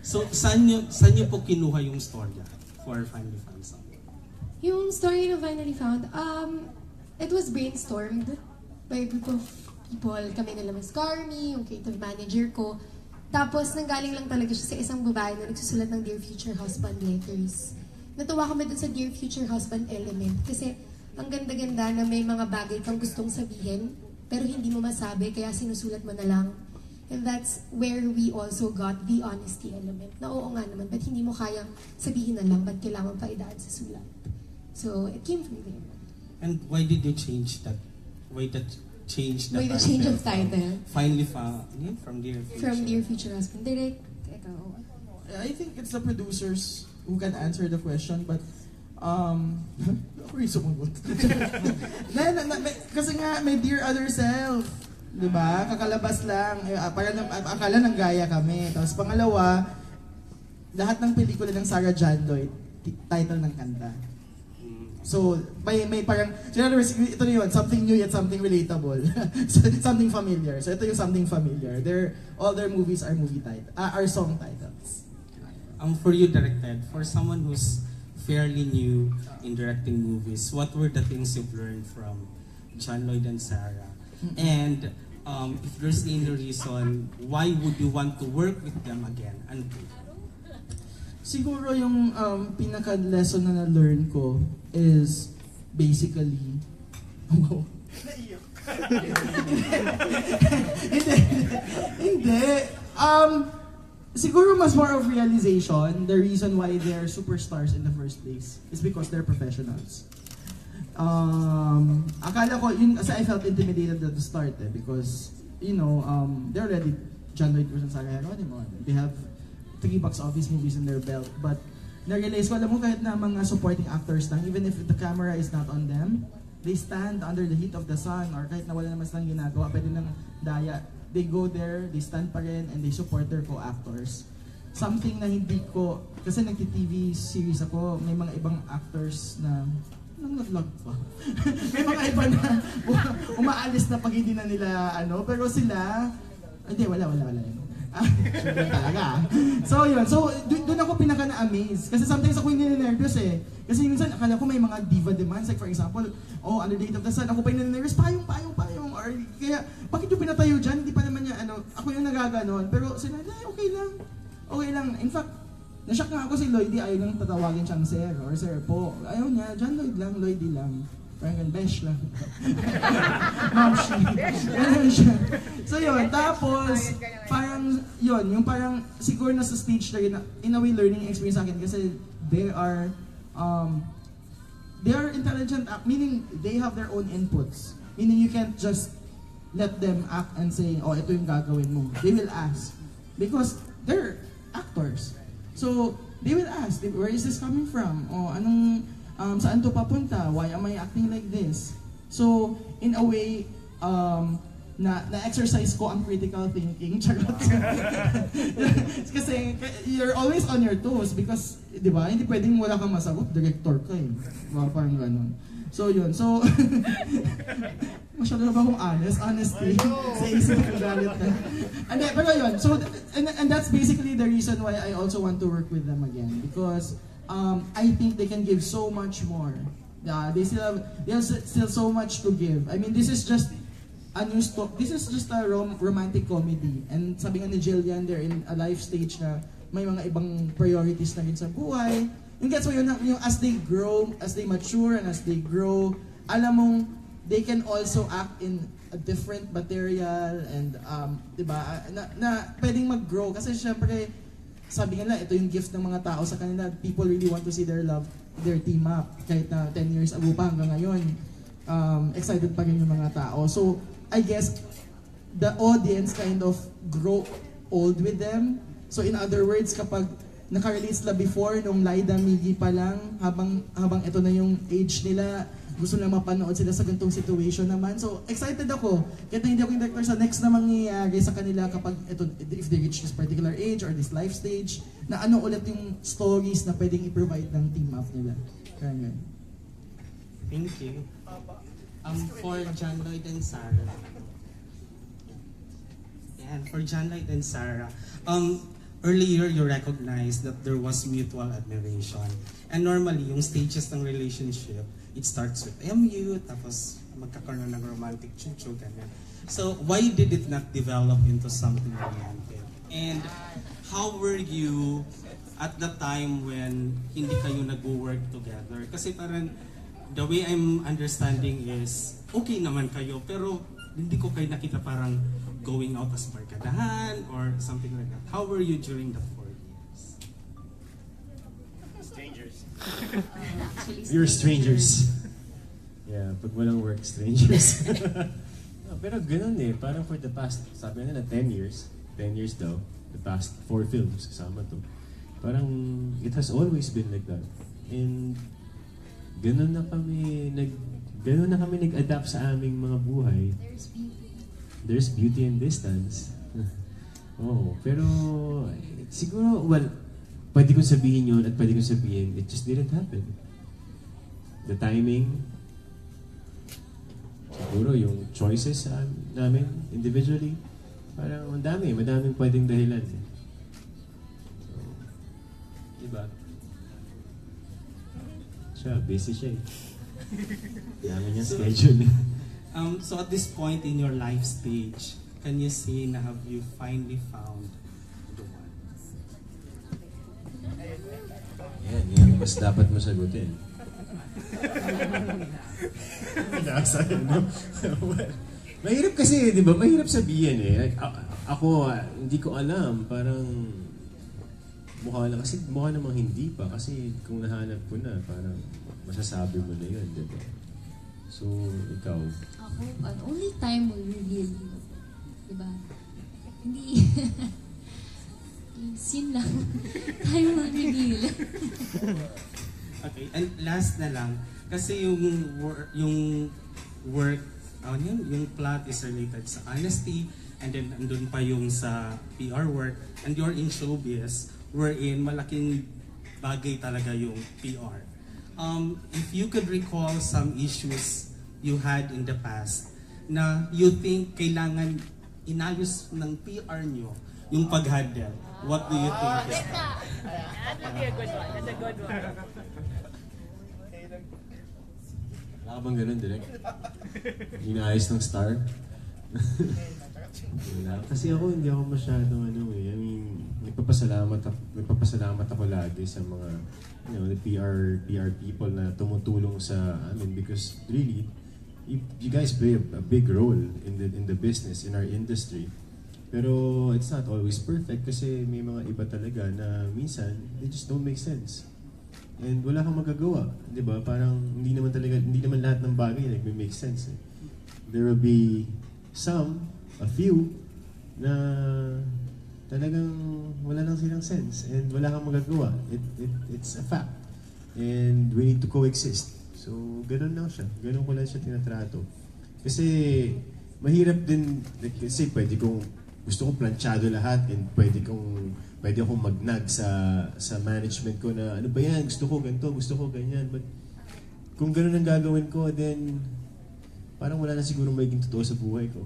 So, saan niyo po kinuha yung storya for Finally Found Someone? Yung story na Finally Found, it was brainstormed by a group of people. Kami nila Mas Carmi, yung creative manager ko. Tapos, nanggaling lang talaga siya sa isang babae na nagsusulat ng Dear Future Husband letters. Natuwa kami dun sa Dear Future Husband element kasi ang ganda-ganda na may mga bagay kang gustong sabihin pero hindi mo masabi kaya sinusulat mo na lang. And that's where we also got the honesty element. Na oo nga naman, ba't hindi mo kayang sabihin na lang, ba't kailangan pa idaan sa sulat? So, it came from there. And why did you change that? Why the change the Why the change of title? Finally Found, from Dear Future. From Dear Future Husband. Direct, ikaw. I think it's the producers who can answer the question, but ako rin sumagot. Kasi nga, may Dear Other Self. Diba? Kakalabas lang. Akala nang gaya kami. Tapos pangalawa, lahat ng pelikula ng Sarah John Lloyd, title ng kanta. So, may parang, in other words, ito na yun, something new yet something relatable. Something familiar. So, ito yung something familiar. All their movies are are song titles. For you, directed, for someone who's fairly new in directing movies, what were the things you've learned from John Lloyd and Sarah? And if there's any reason, why would you want to work with them again? And Siguro yung pinaka-lesson na na-learn ko is basically... Hindi. Siguro mas more of realization, the reason why they're superstars in the first place is because they're professionals. Akala ko, kasi I felt intimidated at the start because, they're already John Lloyd and Sarah Geronimo. They have 3 box office movies in their belt. But na-realize ko, alam mo, kahit na mga supporting actors lang, even if the camera is not on them, they stand under the heat of the sun or kahit na wala naman silang ginagawa, pwede nang daya. They go there, they stand pa rin, and they support their co-actors. Something na hindi ko, kasi nagti-TV series ako, may mga ibang actors na nag-vlog pa. May mga iba na umaalis na pag hindi na nila, pero sila, hindi, wala yun. Sure talaga. So yun, doon ako pinaka na-amaze. Kasi sometimes ako hindi nervous eh. Kasi minsan akala ko may mga diva demands. Like for example, Under the Heat of the Sun, ako pa yung nervous, payong. Or kaya, bakit yung pinatayo dyan? Hindi pa naman niya, ako yung nagaganon. Pero sila, okay lang. In fact, nashock nga ako si Lloydie, ayaw nang tatawagin siyang sir or sir po. Ayaw niya, John Lloyd lang, Lloydie lang. Parang besh lang. Mamshi. Ganun siya. So yun, tapos parang yun, yung parang siguro na sa stage na yun, in a way learning experience sa akin kasi they are intelligent, meaning they have their own inputs. Meaning you can't just let them act and say, oh, ito yung gagawin mo. They will ask. Because they're actors. So, they will ask, where is this coming from? O, anong, saan to papunta? Why am I acting like this? So, in a way, na-exercise ko ang critical thinking. Charot. Kasi, you're always on your toes because, di ba, hindi pwedeng wala kang masagot, director ka eh. Diba, parang ganun. So, yun. So, masyado na ba akong honest? Honesty. Sa isip ko galit na. Pero yun. So, and that's basically the reason why I also want to work with them again. Because I think they can give so much more. They have still so much to give. I mean, this is just a new story. This is just a romantic comedy. And sabi nga ni Jillian, they're in a life stage na may mga ibang priorities na rin sa buhay. Yung gets mo yun, yung as they grow, as they mature, and as they grow, alam mong they can also act in a different material and diba, na pwedeng mag-grow kasi syempre sabi nila ito yung gift ng mga tao sa kanila. People really want to see their team up kahit na 10 years ago pa hanggang ngayon. Excited pa rin yung mga tao. So I guess the audience kind of grow old with them. So in other words, kapag naka-release la before nung Laida Migi pa lang, habang ito na yung age nila, gusto nila mapanood sila sa ganitong situation naman. So excited ako. Kahit na hindi ako yung director sa next na mangyayari sa kanila kapag ito, if they reach this particular age or this life stage, na ano ulit yung stories na pwedeng i-provide ng team up nila. Kaya ganyan. Thank you. For John Lloyd and Sarah. And for John Lloyd and Sarah, earlier you recognized that there was mutual admiration. And normally, yung stages ng relationship, it starts with MU, tapos magkakaroon ng romantic chuchu, ganyan. So, why did it not develop into something romantic? And how were you at the time when hindi kayo nag-work together? Kasi parang, the way I'm understanding is, okay naman kayo, pero hindi ko kayo nakita parang going out as barkadahan or something like that. How were you during the 4 years? Strangers. You're strangers. Yeah, pag walang work, strangers. No, pero ganun eh, parang for the past, sabi nila 10 years daw, the past 4 films, kasama to. Parang, it has always been like that. And, ganun na kami nag-adapt sa aming mga buhay. There's beauty in distance. Oh, pero siguro, well, pwede kong sabihin yun at pwede kong sabihin, it just didn't happen. The timing, siguro yung choices namin individually, parang madaming pwedeng dahilan. So, diba? Siya, busy siya eh. Dami niya schedule. So at this point in your life stage, can you say na have you finally found the one? Yan mas dapat mo sagutin. Nasa no? Mahirap kasi, di ba? Mahirap sabihin eh. Like, ako, hindi ko alam. Parang mukha namang hindi pa. Kasi kung nahanap ko na, parang masasabi mo na yun, di ba? So, ikaw? Ako, only time will reveal you. Diba? Hindi. Sin lang. Time will reveal. Okay, and last na lang. Kasi yung work, yung plot is related sa honesty, and then andun pa yung sa PR work, and you're in showbiz, wherein malaking bagay talaga yung PR. If you could recall some issues you had in the past na you think kailangan inayos ng PR nyo yung pag-handle, what do you think? That would be a good one. That's a good one. Wala ka bang ganun, direct? Inaayos ng star? Wala. Kasi ako, hindi ako masyadong I mean, nagpapasalamat ako lagi sa mga the PR people na tumutulong sa amin because really you guys play a big role in the business, in our industry. Pero it's not always perfect kasi may mga iba talaga na minsan they just don't make sense. And wala kang magagawa, 'di ba? Parang hindi naman lahat ng bagay nagme-make sense. Eh. There will be a few na talagang wala lang silang sense and wala kang magagawa. It's a fact. And we need to coexist. So, ganun lang siya. Ganun ko lang siya tinatrato. Kasi mahirap din kasi gusto kong planchado lahat and pwede akong magnag sa management ko na ano ba yan, gusto ko ganito, gusto ko ganyan. But kung ganun ang gagawin ko, then parang wala na siguro magiging totoo sa buhay ko.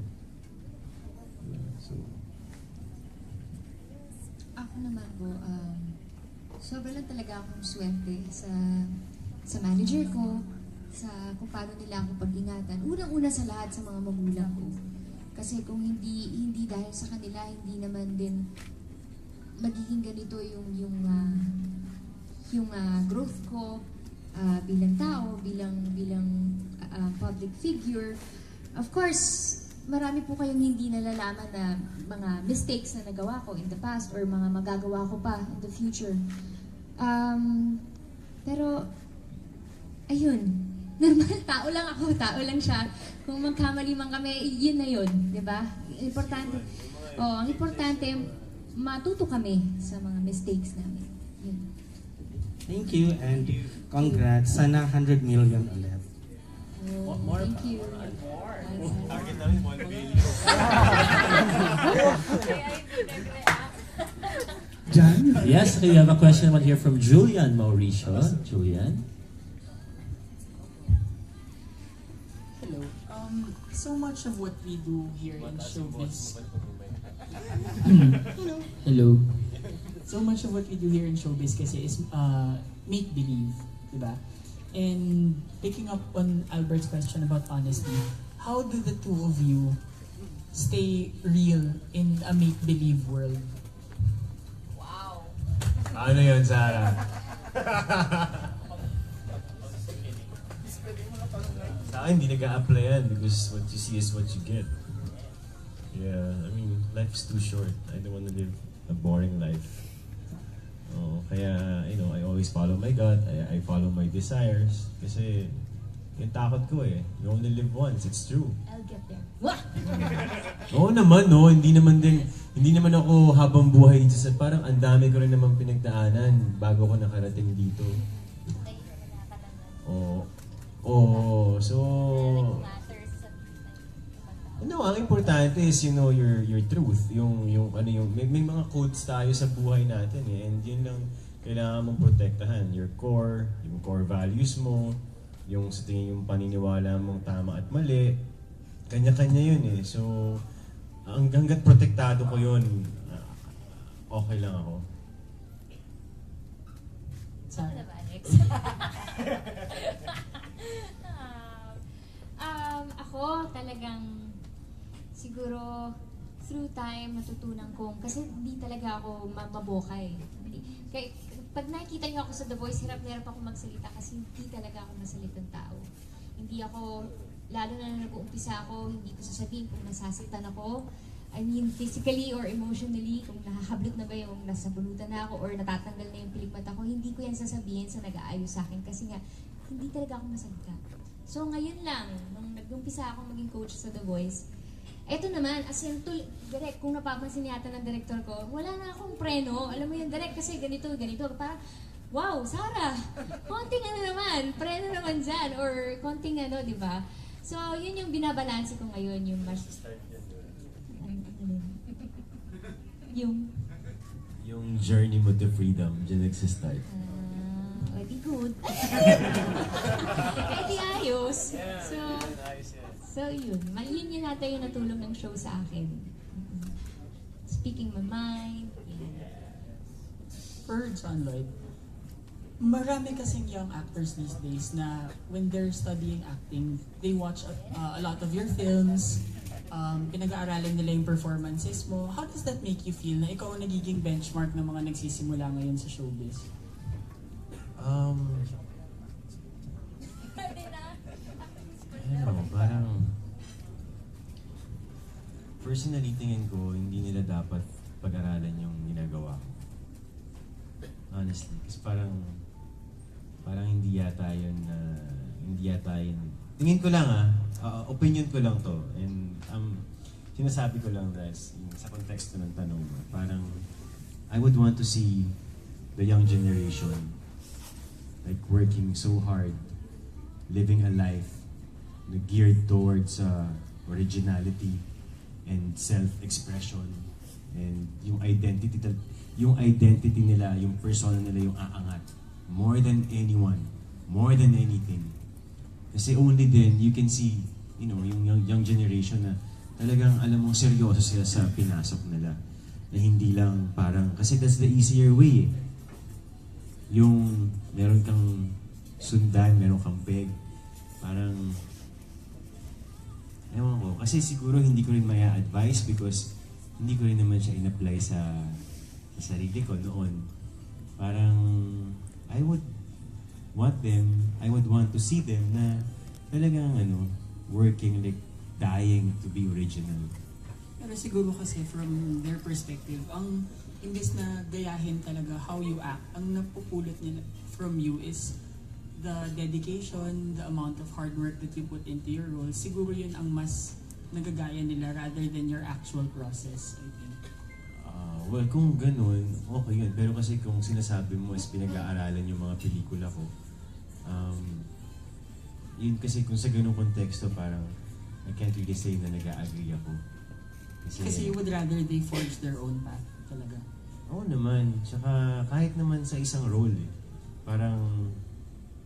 So, ako naman po, sobra lang talaga akong swerte sa manager ko, sa kung paano nila ako pag-ingatan. Unang-una sa lahat sa mga magulang ko. Kasi kung hindi dahil sa kanila, hindi naman din magiging ganito yung growth ko bilang tao, bilang public figure. Of course, marami po kayong hindi nalalaman na mga mistakes na nagawa ko in the past or mga magagawa ko pa in the future. Pero, ayun, normal, tao lang siya. Kung magkamali man kami, yun na yun, di ba? Ang importante, matuto kami sa mga mistakes namin. Yun. Thank you and congrats. Sana 100 million ulit. Thank you. Target namin 1 billion. Jan? Yes, we have a question naman here from Julian Mauricio. Julian? Hello. So much of what we do here in showbiz. Hello. So much of what we do here in showbiz kasi is make believe, diba? And picking up on Albert's question about honesty, how do the two of you stay real in a make believe world? Wow. Ano yun, Sarah? Sa akin, hindi nag-a-apply yan because what you see is what you get. Yeah, I mean, life's too short. I don't want to live a boring life. Kaya, I always follow my gut. I follow my desires. Kasi, yung takot ko you only live once. It's true. I'll get there. Oo naman, no. Hindi naman ako habang buhay dito sa parang ang dami ko rin naman pinagdaanan bago ko nakarating dito. So ang importante is your truth, may mga codes tayo sa buhay natin and yun lang kailangan mong protektahan, yung core values mo, yung sa tingin yung paniniwala mong tama at mali, kanya-kanya yun So hangga't protektado ko yun, okay lang ako. Sorry. Ako talagang siguro through time natutunan kong kasi hindi talaga ako mabokay. Kaya pag nakikita niyo ako sa The Voice, hirap na hirap ako magsalita kasi hindi talaga ako masalitang tao. Hindi ako, lalo na nag-uumpisa ako, hindi ko sasabihin kung nasasaktan ako. I mean, physically or emotionally, kung nahahablot na ba yung nasa bulutan na ako or natatanggal na yung pilikmat ako, hindi ko yan sasabihin sa nag-aayos sa akin kasi nga, hindi talaga ako masalita. So ngayon lang, nung nag-umpisa ako maging coach sa The Voice, eto naman, as in, direct, kung napapansin yata ng director ko, wala na akong preno. Alam mo yung direct kasi ganito. Parang, wow, Sarah, konting naman, preno naman dyan, or konting di ba? So, yun yung binabalanse ko ngayon, yung mas... Yung journey mo to freedom, dyan nagsistart. Di good. Di ayos. So yun. Yun nata yung natulong ng show sa akin. Speaking my mind. For John Lloyd, marami kasing young actors these days na when they're studying acting, they watch a lot of your films pinag-aaralan nila yung performances mo. How does that make you feel na ikaw ang nagiging benchmark ng mga nagsisimula ngayon sa showbiz? Ano, parang personally tingin ko hindi nila dapat pag-aralan yung ginagawa ko. Honestly, kasi parang hindi yata yun tingin ko lang opinion ko lang to, and sinasabi ko lang dahil sa konteksto ng tanong mo, parang I would want to see the young generation like working so hard, living a life na geared towards originality and self-expression, and yung identity nila, yung persona nila yung aangat more than anyone, more than anything. Kasi only then you can see, yung young generation na talagang alam mo seryoso sila sa pinasok nila, na hindi lang parang, kasi that's the easier way eh. Yung meron kang sundan, meron kang peg, parang ewan ko, kasi siguro hindi ko rin maya advice because hindi ko rin naman siya in-apply sa sarili ko noon. Parang I would want to see them na talagang working like dying to be original. Pero siguro kasi from their perspective, ang imbes na gayahin talaga how you act, ang napupulot nila from you is the dedication, the amount of hard work that you put into your role. Siguro yun ang mas nagagaya nila rather than your actual process, I think. Well, kung ganun, okay yun. Pero kasi kung sinasabi mo is pinag-aaralan yung mga pelikula ko, yun kasi kung sa ganung konteksto, parang I can't really say na nag-a-agree ako. Kasi you would rather they forge their own path talaga. Oo naman. Tsaka kahit naman sa isang role eh. Parang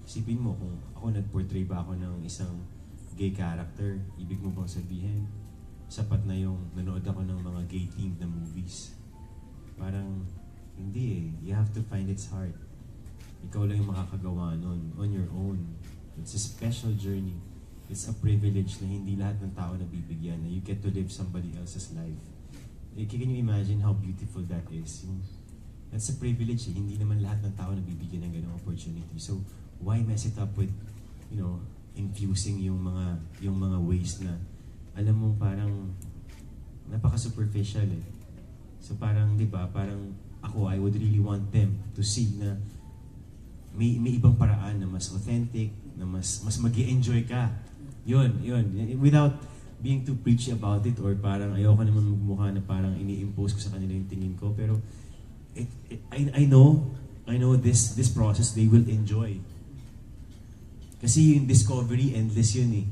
isipin mo kung ako nag-portray ba ako ng isang gay character, ibig mo bang sabihin sapat na yung nanood ako ng mga gay-themed na movies? Parang hindi eh. You have to find its heart. Ikaw lang yung makakagawa nun on your own. It's a special journey. It's a privilege na hindi lahat ng tao nabibigyan, na you get to live somebody else's life. Can you imagine how beautiful that is? That's a privilege eh. Hindi naman lahat ng tao nabibigyan ng ganong opportunity. So why mess it up with, infusing yung mga ways na alam mo parang napaka-superficial eh. So parang, di ba, parang ako, I would really want them to see na may ibang paraan na mas authentic, na mas mag-i-enjoy ka. Yun. Without being too preachy about it, or parang ayoko naman magmukha na parang ini-impose ko sa kanila yung tingin ko, pero I know this process they will enjoy. Kasi yung discovery, endless yun eh.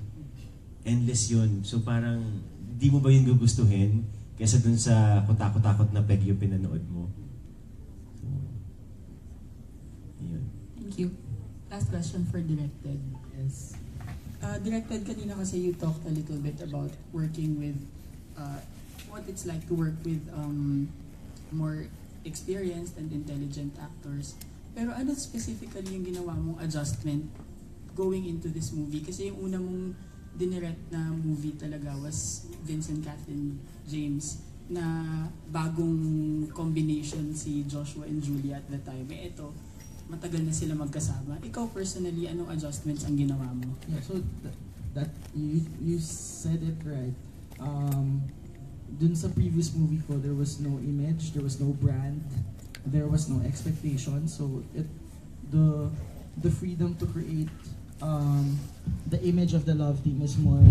Endless yun. So parang, di mo ba yun gugustuhin kaysa dun sa kutakot-takot na peg yung pinanood mo? So, yun. Thank you. Last question for Directed. Yes. Directed, kanina kasi you talked a little bit about working with what it's like to work with more experienced and intelligent actors. Pero ano specifically yung ginawa mong adjustment going into this movie? Kasi yung una mong dinirect na movie talaga was Vincent Kathleen James, na bagong combination si Joshua and Julia at the time. Ito, matagal na sila magkasama. Ikaw personally, anong adjustments ang ginawa mo? Yeah, so that you said it right. Dun sa previous movie ko, there was no image, there was no brand, there was no expectation. So the freedom to create the image of the love team is more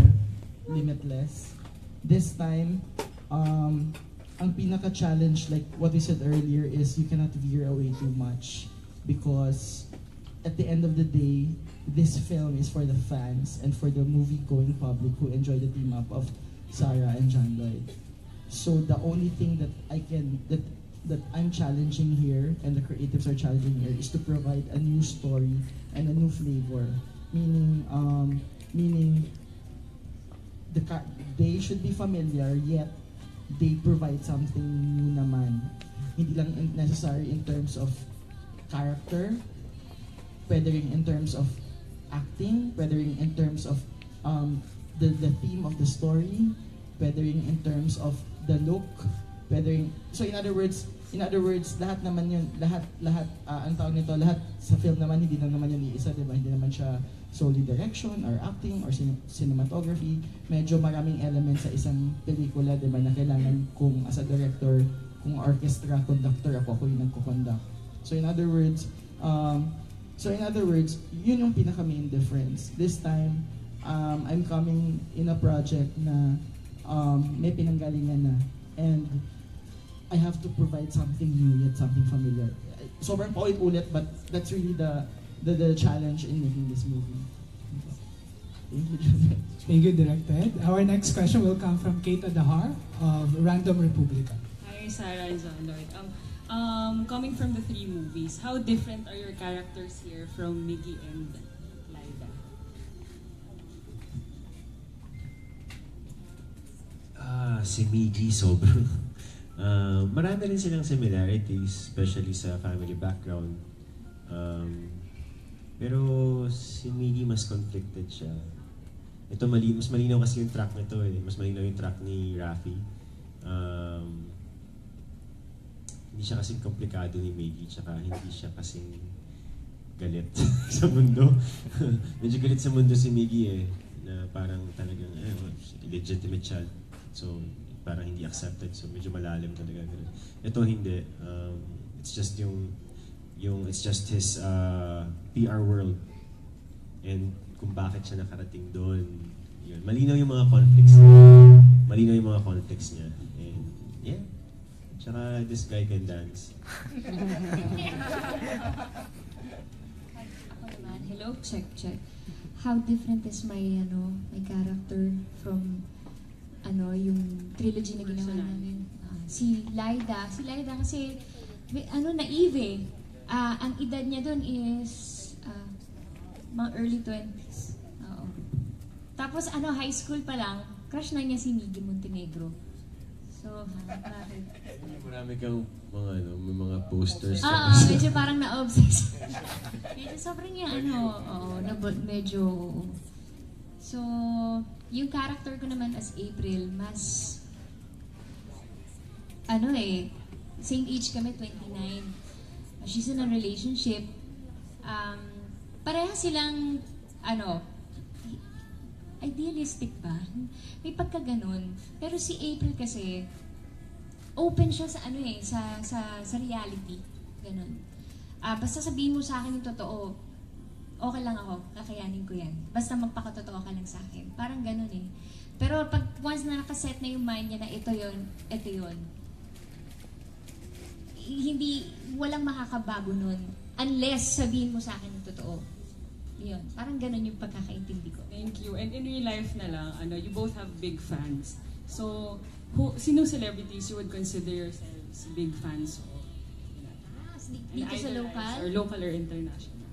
limitless. This time, ang pinaka-challenge, like what we said earlier, is you cannot veer away too much, because at the end of the day, this film is for the fans and for the movie-going public who enjoy the team up of Sarah and John Lloyd. So the only thing that that I'm challenging here, and the creatives are challenging here, is to provide a new story and a new flavor. Meaning they should be familiar, yet they provide something new naman. Hindi lang necessary in terms of character, pwede rin in terms of acting, pwede rin in terms of the theme of the story, whether in terms of the look, whether so in other words, lahat naman yun, lahat ang tawag nito, lahat sa film naman, hindi na naman yun iisa, di ba? Hindi naman siya solely direction or acting or cinematography. Medyo maraming elements sa isang pelikula, di ba, na kailangan kung as a director, kung orchestra conductor ako yung nagko-conduct. So in other words, yun yung pinaka main difference. This time, I'm coming in a project na may pinanggalingan na, and I have to provide something new yet something familiar. Sobrang paulit-ulit, but that's really the challenge in making this movie. Thank you, John. Thank you, Directed. Our next question will come from Kate Adahar of Random Republica. Hi, Sarah and John Lloyd. Coming from the 3 movies, how different are your characters here from Miggy and Lyda? Si Miggy sobrang marami rin silang similarities, especially sa family background. Pero si Miggy mas conflicted siya. Ito mas malinaw kasi yung track nito eh. Mas malinaw yung track ni Rafi. Hindi siya kasing komplikado ni Miggy, tsaka hindi siya kasing galit sa mundo. Medyo galit sa mundo si Miggy eh. Na parang talagang illegitimate child. So parang hindi accepted, so medyo malalim talaga. Ito hindi. It's just it's just his PR world and kung bakit siya nakarating doon. Yun. Malinaw yung mga conflicts niya. And yeah. Tsaka this guy can dance. Ako naman, hello, check. How different is my character from yung trilogy na ginawa namin. Si Lyda kasi naive eh. Ang edad niya doon is mga early 20s. Oo. Tapos high school pa lang, crush na niya si Miggy Montenegro. So, bakit? Marami kang mga posters. Medyo parang na-obsess. Medyo sobrang medyo. So, yung character ko naman as April, mas same age kami, 29. She's in a relationship. Pareha silang, idealistic ba? May pagkaganon. Pero si April kasi, open siya sa sa reality. Ganon. Basta sabihin mo sa akin yung totoo, okay lang ako, kakayanin ko yan. Basta magpakatotoo ka lang sa akin. Parang ganun eh. Pero pag once na nakaset na yung mind niya na ito yun, walang makakabago nun unless sabihin mo sa akin yung totoo. Yun. Parang ganun yung pagkakaintindi ko. Thank you. And in real life na lang, you both have big fans. So, sino celebrities you would consider yourselves big fans of? Dito sa local? Or local or international?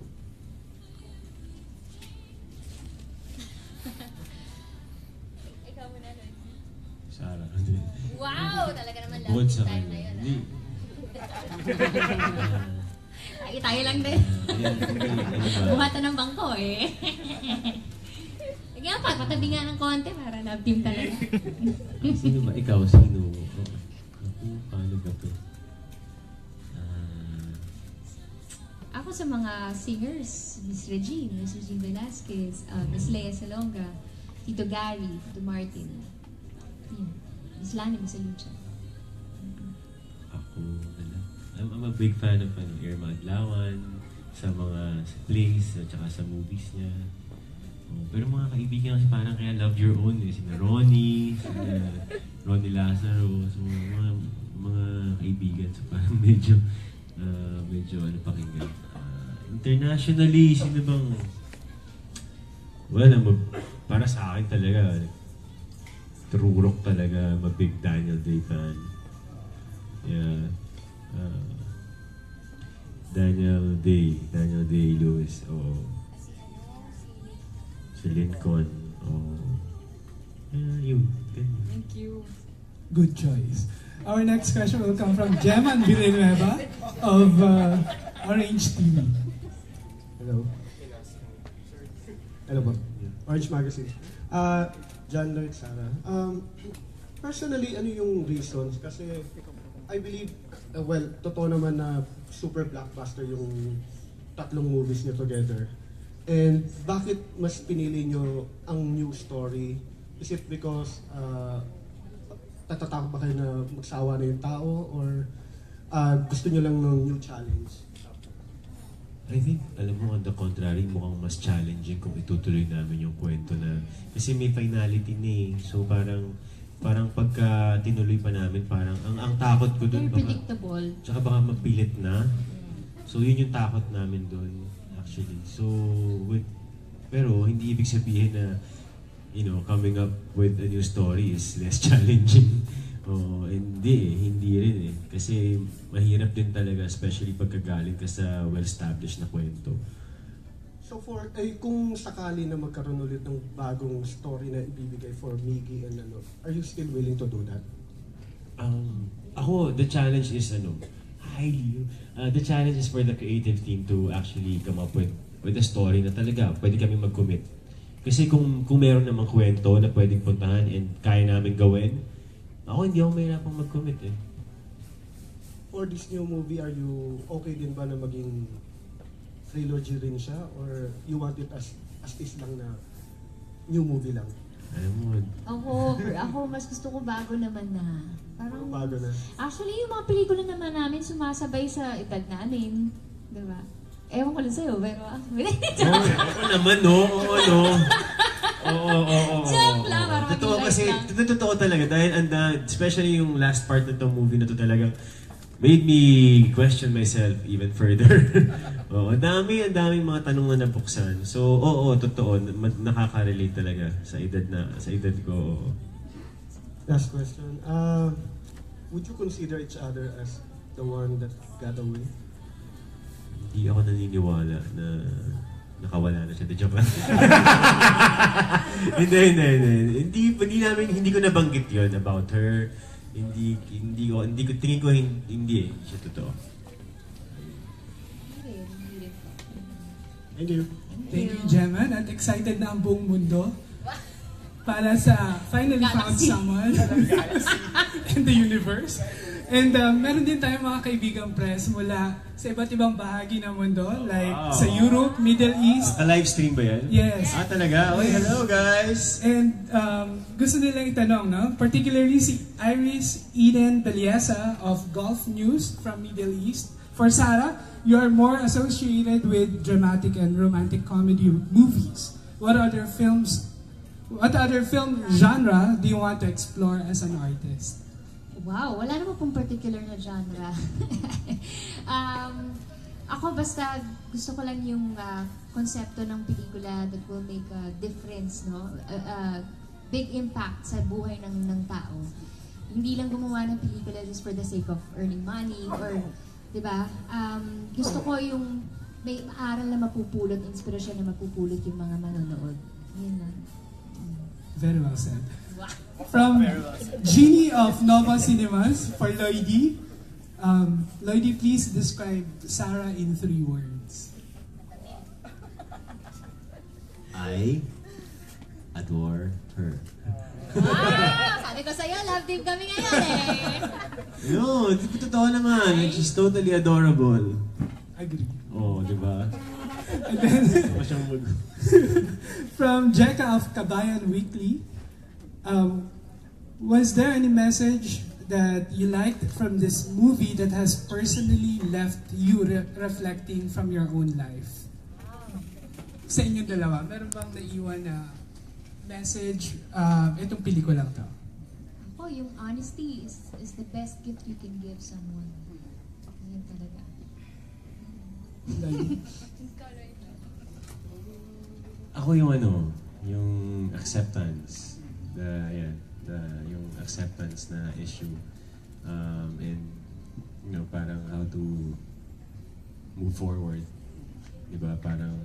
Ikaw muna, Lloyd. Sarah. Wow! Talaga naman love Bukod sa time kanya. na yun. Hindi. Tayo lang din. Buhatan ng bangko eh. Kaya patabi nga ng konti para love team talaga. Sino ba? Ikaw, sino? Paano ka to? Ako sa mga singers, Miss Regine Velasquez, Miss Lea Salonga, Tito Gary, Tito Martin, Miss Lani Masalucha. I'm a big fan of Irma Adlawan sa mga plays at saka sa movies niya. Pero mga kaibigan kasi parang kaya love your own eh. Sina Ronnie, Ronnie Lazaro, so mga kaibigan. So parang medyo pakinggan. Internationally, sino bang... para sa akin talaga, true rock talaga, big Daniel Day fan. Yeah. Daniel Day-Lewis, si Lincoln, yun. Thank you. Good choice. Our next question will come from Geman Villanueva of Orange TV. Hello. Hello po. Orange Magazine. John Lloyd, Sarah. Personally, ano yung reasons? Kasi I believe, well, totoo naman na super blockbuster yung tatlong movies niyo together. And bakit mas pinili nyo ang new story? Is it because natatakot ba kayo na magsawa na yung tao? Or gusto nyo lang ng new challenge? I think, alam mo, on the contrary, mukhang mas challenging kung itutuloy namin yung kwento na, kasi may finality na eh. So parang pagka tinuloy pa namin, parang ang takot ko dun, Very predictable. Tsaka baka mapilit na. So yun yung takot namin dun, actually. So, pero hindi ibig sabihin na, coming up with a new story is less challenging. Hindi rin eh. Kasi mahirap din talaga, especially pagkagaling ka sa well-established na kwento. So kung sakali na magkaroon ulit ng bagong story na ibibigay for Miggy and are you still willing to do that? Ako, the challenge is the challenge is for the creative team to actually come up with a story na talaga pwede kami mag-commit. Kasi kung meron namang kwento na pwedeng puntahan and kaya namin gawin, hindi ako mahirapang mag-commit eh. For this new movie, are you okay din ba na maging trilogy rin siya? Or you want it as is lang na new movie lang? Alam mo, Ako mas gusto ko bago naman na. Parang, bago na. Actually, yung mga pelikula naman namin sumasabay sa edad namin. Diba? Ewan ko lang sa'yo, pero ako naman, Joke lang, parang totoo kasi, totoo talaga. Dahil, especially yung last part ng itong movie na to talagang made me question myself even further. Ang daming mga tanong na nabuksan. So, totoo. Nakaka-relate talaga sa edad ko. Last question. Would you consider each other as the one that got away? Hindi ako naniniwala na nakawala na siya. Joke lang. Hindi ko nabanggit yon about her. Tingin ko hindi siya totoo. Thank you. Thank you, Gemma. At excited na ang buong mundo para sa Finally Found Someone in the universe. And meron din tayong mga kaibigang press mula sa iba't ibang bahagi ng mundo, like sa Europe, Middle East. Live stream ba yan? Yes. Talaga? Hello guys! And gusto nilang itanong, no? Particularly si Iris Eden Beliesa of Gulf News from Middle East. For Sarah, you are more associated with dramatic and romantic comedy movies. What other film genre do you want to explore as an artist? Wow, wala naman pong particular na genre. Ako basta gusto ko lang yung konsepto ng pelikula that will make a difference, no? Big impact sa buhay ng tao. Hindi lang gumawa ng pelikula just for the sake of earning money or, di ba? Gusto ko yung may aral na mapupulot, inspirasyon na mapupulot yung mga manonood. Yun lang. Very well said. From Jeannie of Nova Cinemas for Lloydie. Lloydie, please describe Sarah in 3 words. I adore her. Sabi ko sa'yo, love team kami ngayon No, totoo naman. She's totally adorable. Agree. Di ba? And then, from Jeka of Kabayan Weekly, was there any message that you liked from this movie that has personally left you reflecting from your own life? Sa inyong dalawa, meron bang naiwan na message itong pelikulang to? Yung honesty is the best gift you can give someone. Yun talaga. Ako yung acceptance. Yung acceptance na issue. And, parang how to move forward. Diba? Parang,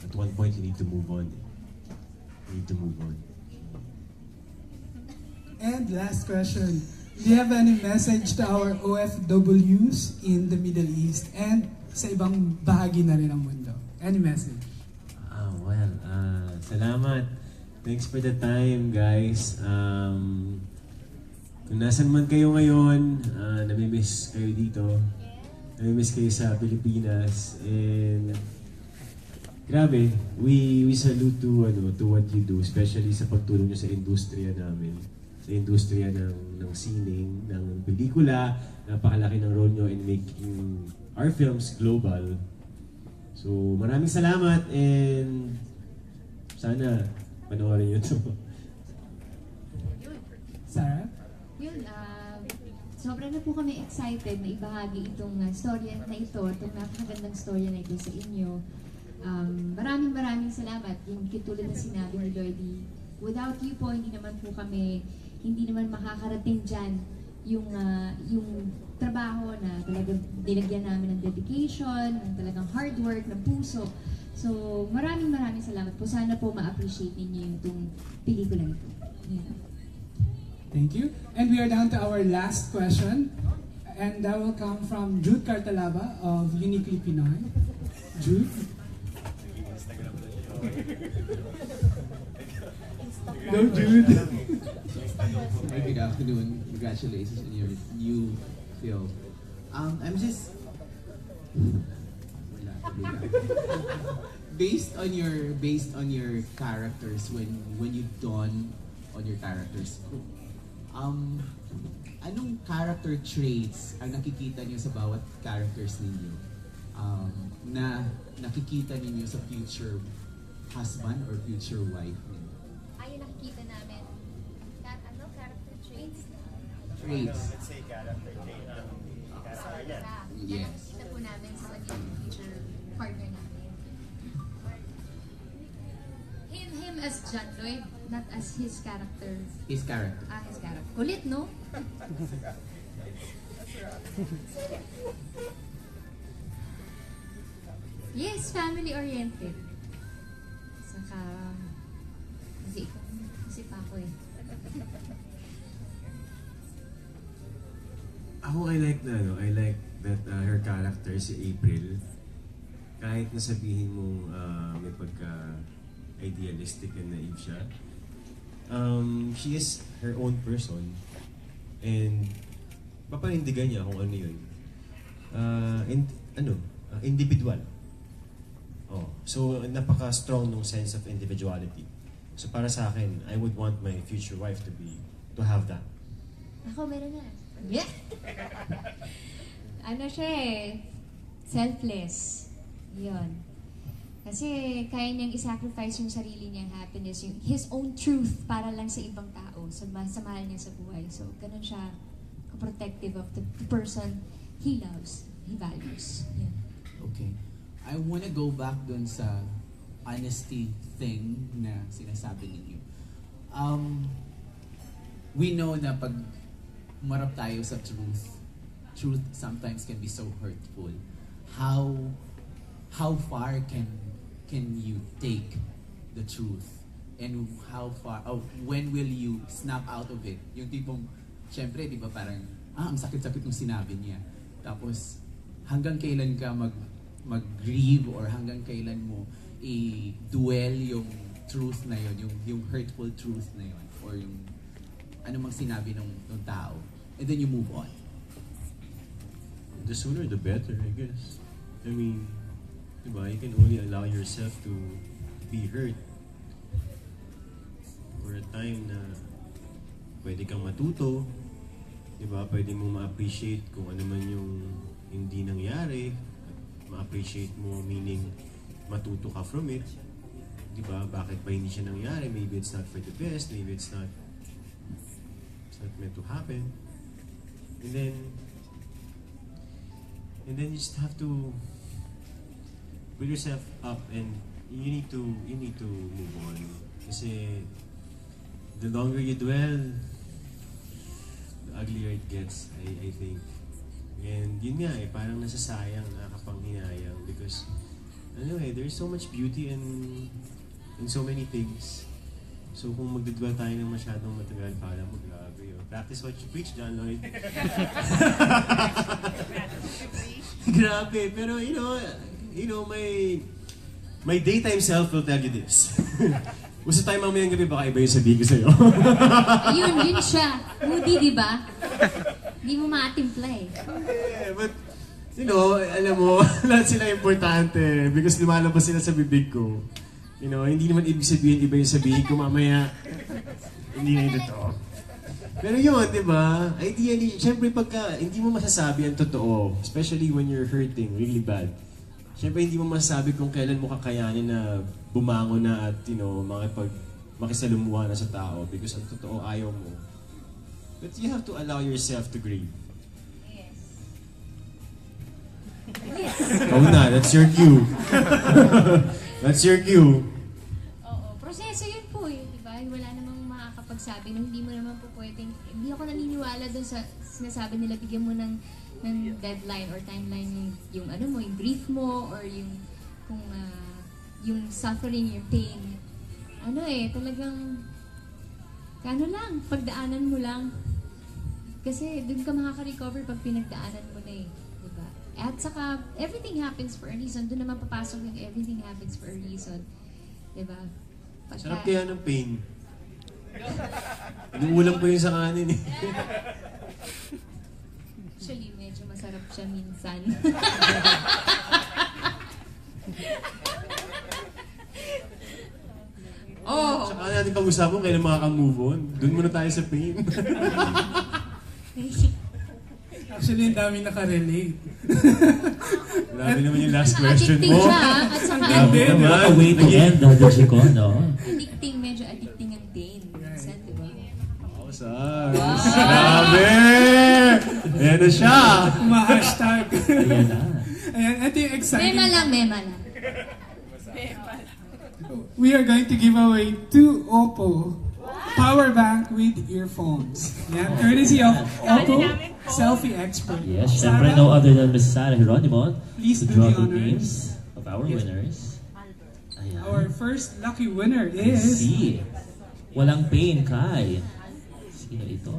at one point, you need to move on. And last question, do you have any message to our OFWs in the Middle East and sa ibang bahagi na rin ng mundo? Any message? Salamat. Thanks for the time, guys. Kung nasan man kayo ngayon, namimiss kayo dito. Namimiss kayo sa Pilipinas. And grabe, we salute to what you do, especially sa pagtulong nyo sa industriya namin. Sa industriya ng sining, ng pelikula. Napakalaki ng role nyo in making our films global. So maraming salamat and sana panoorin nyo to. Sarah? Yun, sobrang na po kami excited na ibahagi itong storya na ito, itong napakagandang storya na ito sa inyo. Maraming salamat. Yung kitulad na sinabi ni Lloydie, without you po, hindi naman makakarating dyan yung trabaho na talagang dinagyan namin ng dedication, ng talagang hard work, ng puso. So, maraming salamat po. Sana po ma-appreciate ninyo itong pelikula ito. Yeah. Thank you. And we are down to our last question. And that will come from Jude Cartalaba of Uniquely Pinoy. Jude? No, Jude. Hi, good afternoon. Congratulations on your new film. I'm just based on your characters when you dawn on your characters. Anong character traits ang nakikita niyo sa bawat characters ninyo na nakikita ninyo sa future husband or future wife ninyo? Ayun nakikita namin. Character traits. Traits. Let's say character trait. Yes. Nakikita po namin sa magiging future partner namin. Him as John Lloyd, not as his character. His character. His character. Kulit, no? Yes, family-oriented. Saka, kasi pa ako eh. I like that her character, si April, kahit nasabihin mo may pagka-idealistic and naive siya, she is her own person and papanindigan niya kung ano yun. Individual. So, napaka-strong nung sense of individuality. So, para sa akin, I would want my future wife to have that. Ako, meron na. Yeah! Ano siya eh, selfless. Yun. Kasi kaya niyang isacrifice yung sarili niyang happiness, yung his own truth para lang sa ibang tao, sa mahal niya sa buhay. So, ganun siya protective of the person he loves, he values. Yeah. Okay. I wanna go back dun sa honesty thing na sinasabi ninyo. We know na pag marap tayo sa truth sometimes can be so hurtful. How far can you take the truth? And when will you snap out of it? Yung tipong, syempre, di ba parang, ang sakit-sakit nung sinabi niya. Tapos, hanggang kailan ka mag-grieve or hanggang kailan mo i-duel yung truth na yun, yung hurtful truth na yun, or yung ano mang sinabi ng tao. And then you move on. The sooner the better, I guess. I mean, diba, you can only allow yourself to be hurt for a time na pwede kang matuto, diba? Pwede mong ma-appreciate kung ano man yung hindi nangyari, ma-appreciate mo, meaning matuto ka from it, diba? Bakit ba hindi siya nangyari? Maybe it's not for the best, maybe it's not meant to happen. And then you just have to put yourself up and you need to move on. Kasi the longer you dwell, the uglier it gets, I think. And yun nga parang nasasayang, nakakapanghinayang because there's so much beauty in so many things. So kung magdudwell tayo ng masyadong matagal, parang grabe. Practice what you preach, John Lloyd. Grabe, pero you know, my daytime self will tell you this. Gusto tayo mamayang gabi, baka iba yung sabihin ko sa'yo. Ayun, yun siya. Moody, di ba? Di mo maatimpla eh. But, you know, alam mo, lahat sila importante because lumalabas sila sa bibig ko. You know, hindi naman ibig sabihin iba yung sabihin ko mamaya. Hindi na yung totoo. Pero yun, di ba? Ideally, syempre pagka hindi mo masasabi ang totoo, especially when you're hurting really bad, syempre hindi mo masasabi kung kailan mo kakayanin na bumangon na at, you know, makisalumuha na sa tao because ang totoo ayaw mo. But you have to allow yourself to grieve. Oh na, that's your cue. That's your cue. Oo, proseso yun po eh, di ba? Wala namang makakapagsabi na hindi mo naman po pwedeng, hindi ako naniniwala doon sa sinasabi nila, bigyan mo ng deadline or timeline yung ano mo, yung brief mo, or yung kung yung suffering, yung pain. Ano eh, talagang kano lang, pagdaanan mo lang. Kasi doon ka makaka-recover pag pinagdaanan mo na eh. Diba? At saka, everything happens for a reason. Doon naman papasok yung everything happens for a reason. Diba? Sarap kaya ng pain. Inuulam ko yun sa kanin eh. Actually, medyo masarap siya minsan. Oh! Tsaka natin pag-usapan kung kailan makaka-move on. Doon muna tayo sa pain. Actually, ang dami nakarelate. Grabe naman yung last question mo. Addicting siya, at saka What a way to end the Dojiko, no? addicting, medyo addicting ang pain. Minsan, diba? Oh, Sars. Grabe! Ayan na siya. Ma-hashtag. Ayan na. Ayan, ito yung exciting. Mema lang, mema lang. We are going to give away 2 Oppo power bank with earphones. Yan, courtesy of Oppo Selfie Expert. Yes, syempre no other than Ms. Sarah Geronimo Please to do draw the the honors. names of our winners. Ayan. Our first lucky winner Let's is see. Walang pain, Kai. Sino ito?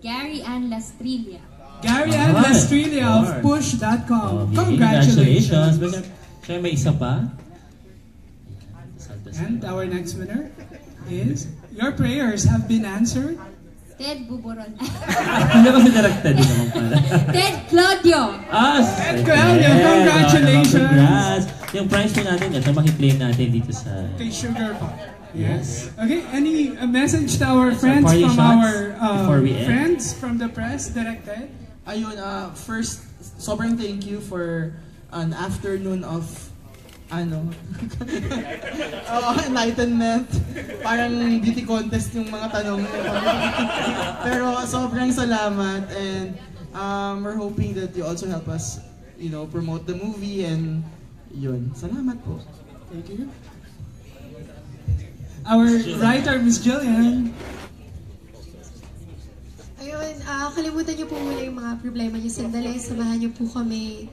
Gary Ann Lastrilla. Gary Ann Lastrilla of Push.com. Congratulations! But siya may isa pa. And our next winner is, your prayers have been answered. Ted Buboron. Hindi kasi directed din naman pala. Ted Claudio. Ted Claudio, congratulations! Congrats! Yung prize po natin, ito makiklaim natin dito sa... Kay Sugar Pop. Yes. Okay, any message to our friends party from shots our before we end? friends from the press, directed? Ayun, first, sobrang thank you for an afternoon of enlightenment. Parang beauty contest yung mga tanong. Pero sobrang salamat, and we're hoping that you also help us, you know, promote the movie, and yun. Salamat po. Thank you. Our writer, Miss Jillian. Ayun, kalimutan niyo po muna yung mga problema niyo. Sandali, samahan niyo po kami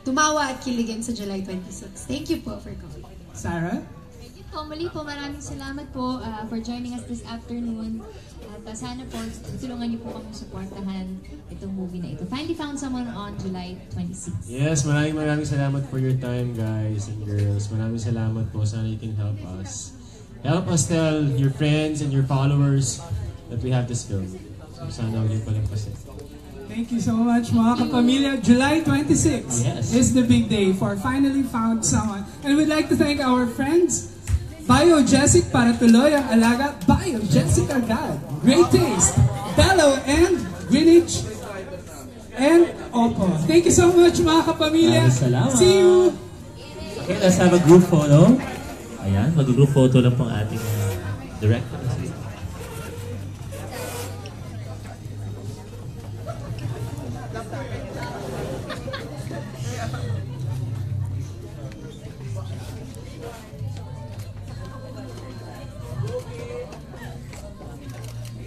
tumawa at kiligin sa July 26. Thank you po for coming. Sarah? Thank you po. Muli po, maraming salamat po for joining us this afternoon. At sana po, tulungan niyo po kami supportahan itong movie na ito. Finally Found Someone on July 26. Yes, maraming salamat for your time, guys and girls. Maraming salamat po. Sana you can help us. Help us tell your friends and your followers that we have this film. So sana huwag yung palampasin. Thank you so much, mga kapamilya. July 26 is the big day for Finally Found Someone. And we'd like to thank our friends, Biogesic para tuloy ang alaga, Biogesic agad. Great Taste, Bello and Greenwich, and Oppo. Thank you so much, mga kapamilya. Salamat. See you! Okay, let's have a group photo. Ayan, mag-group photo lang pong ating director.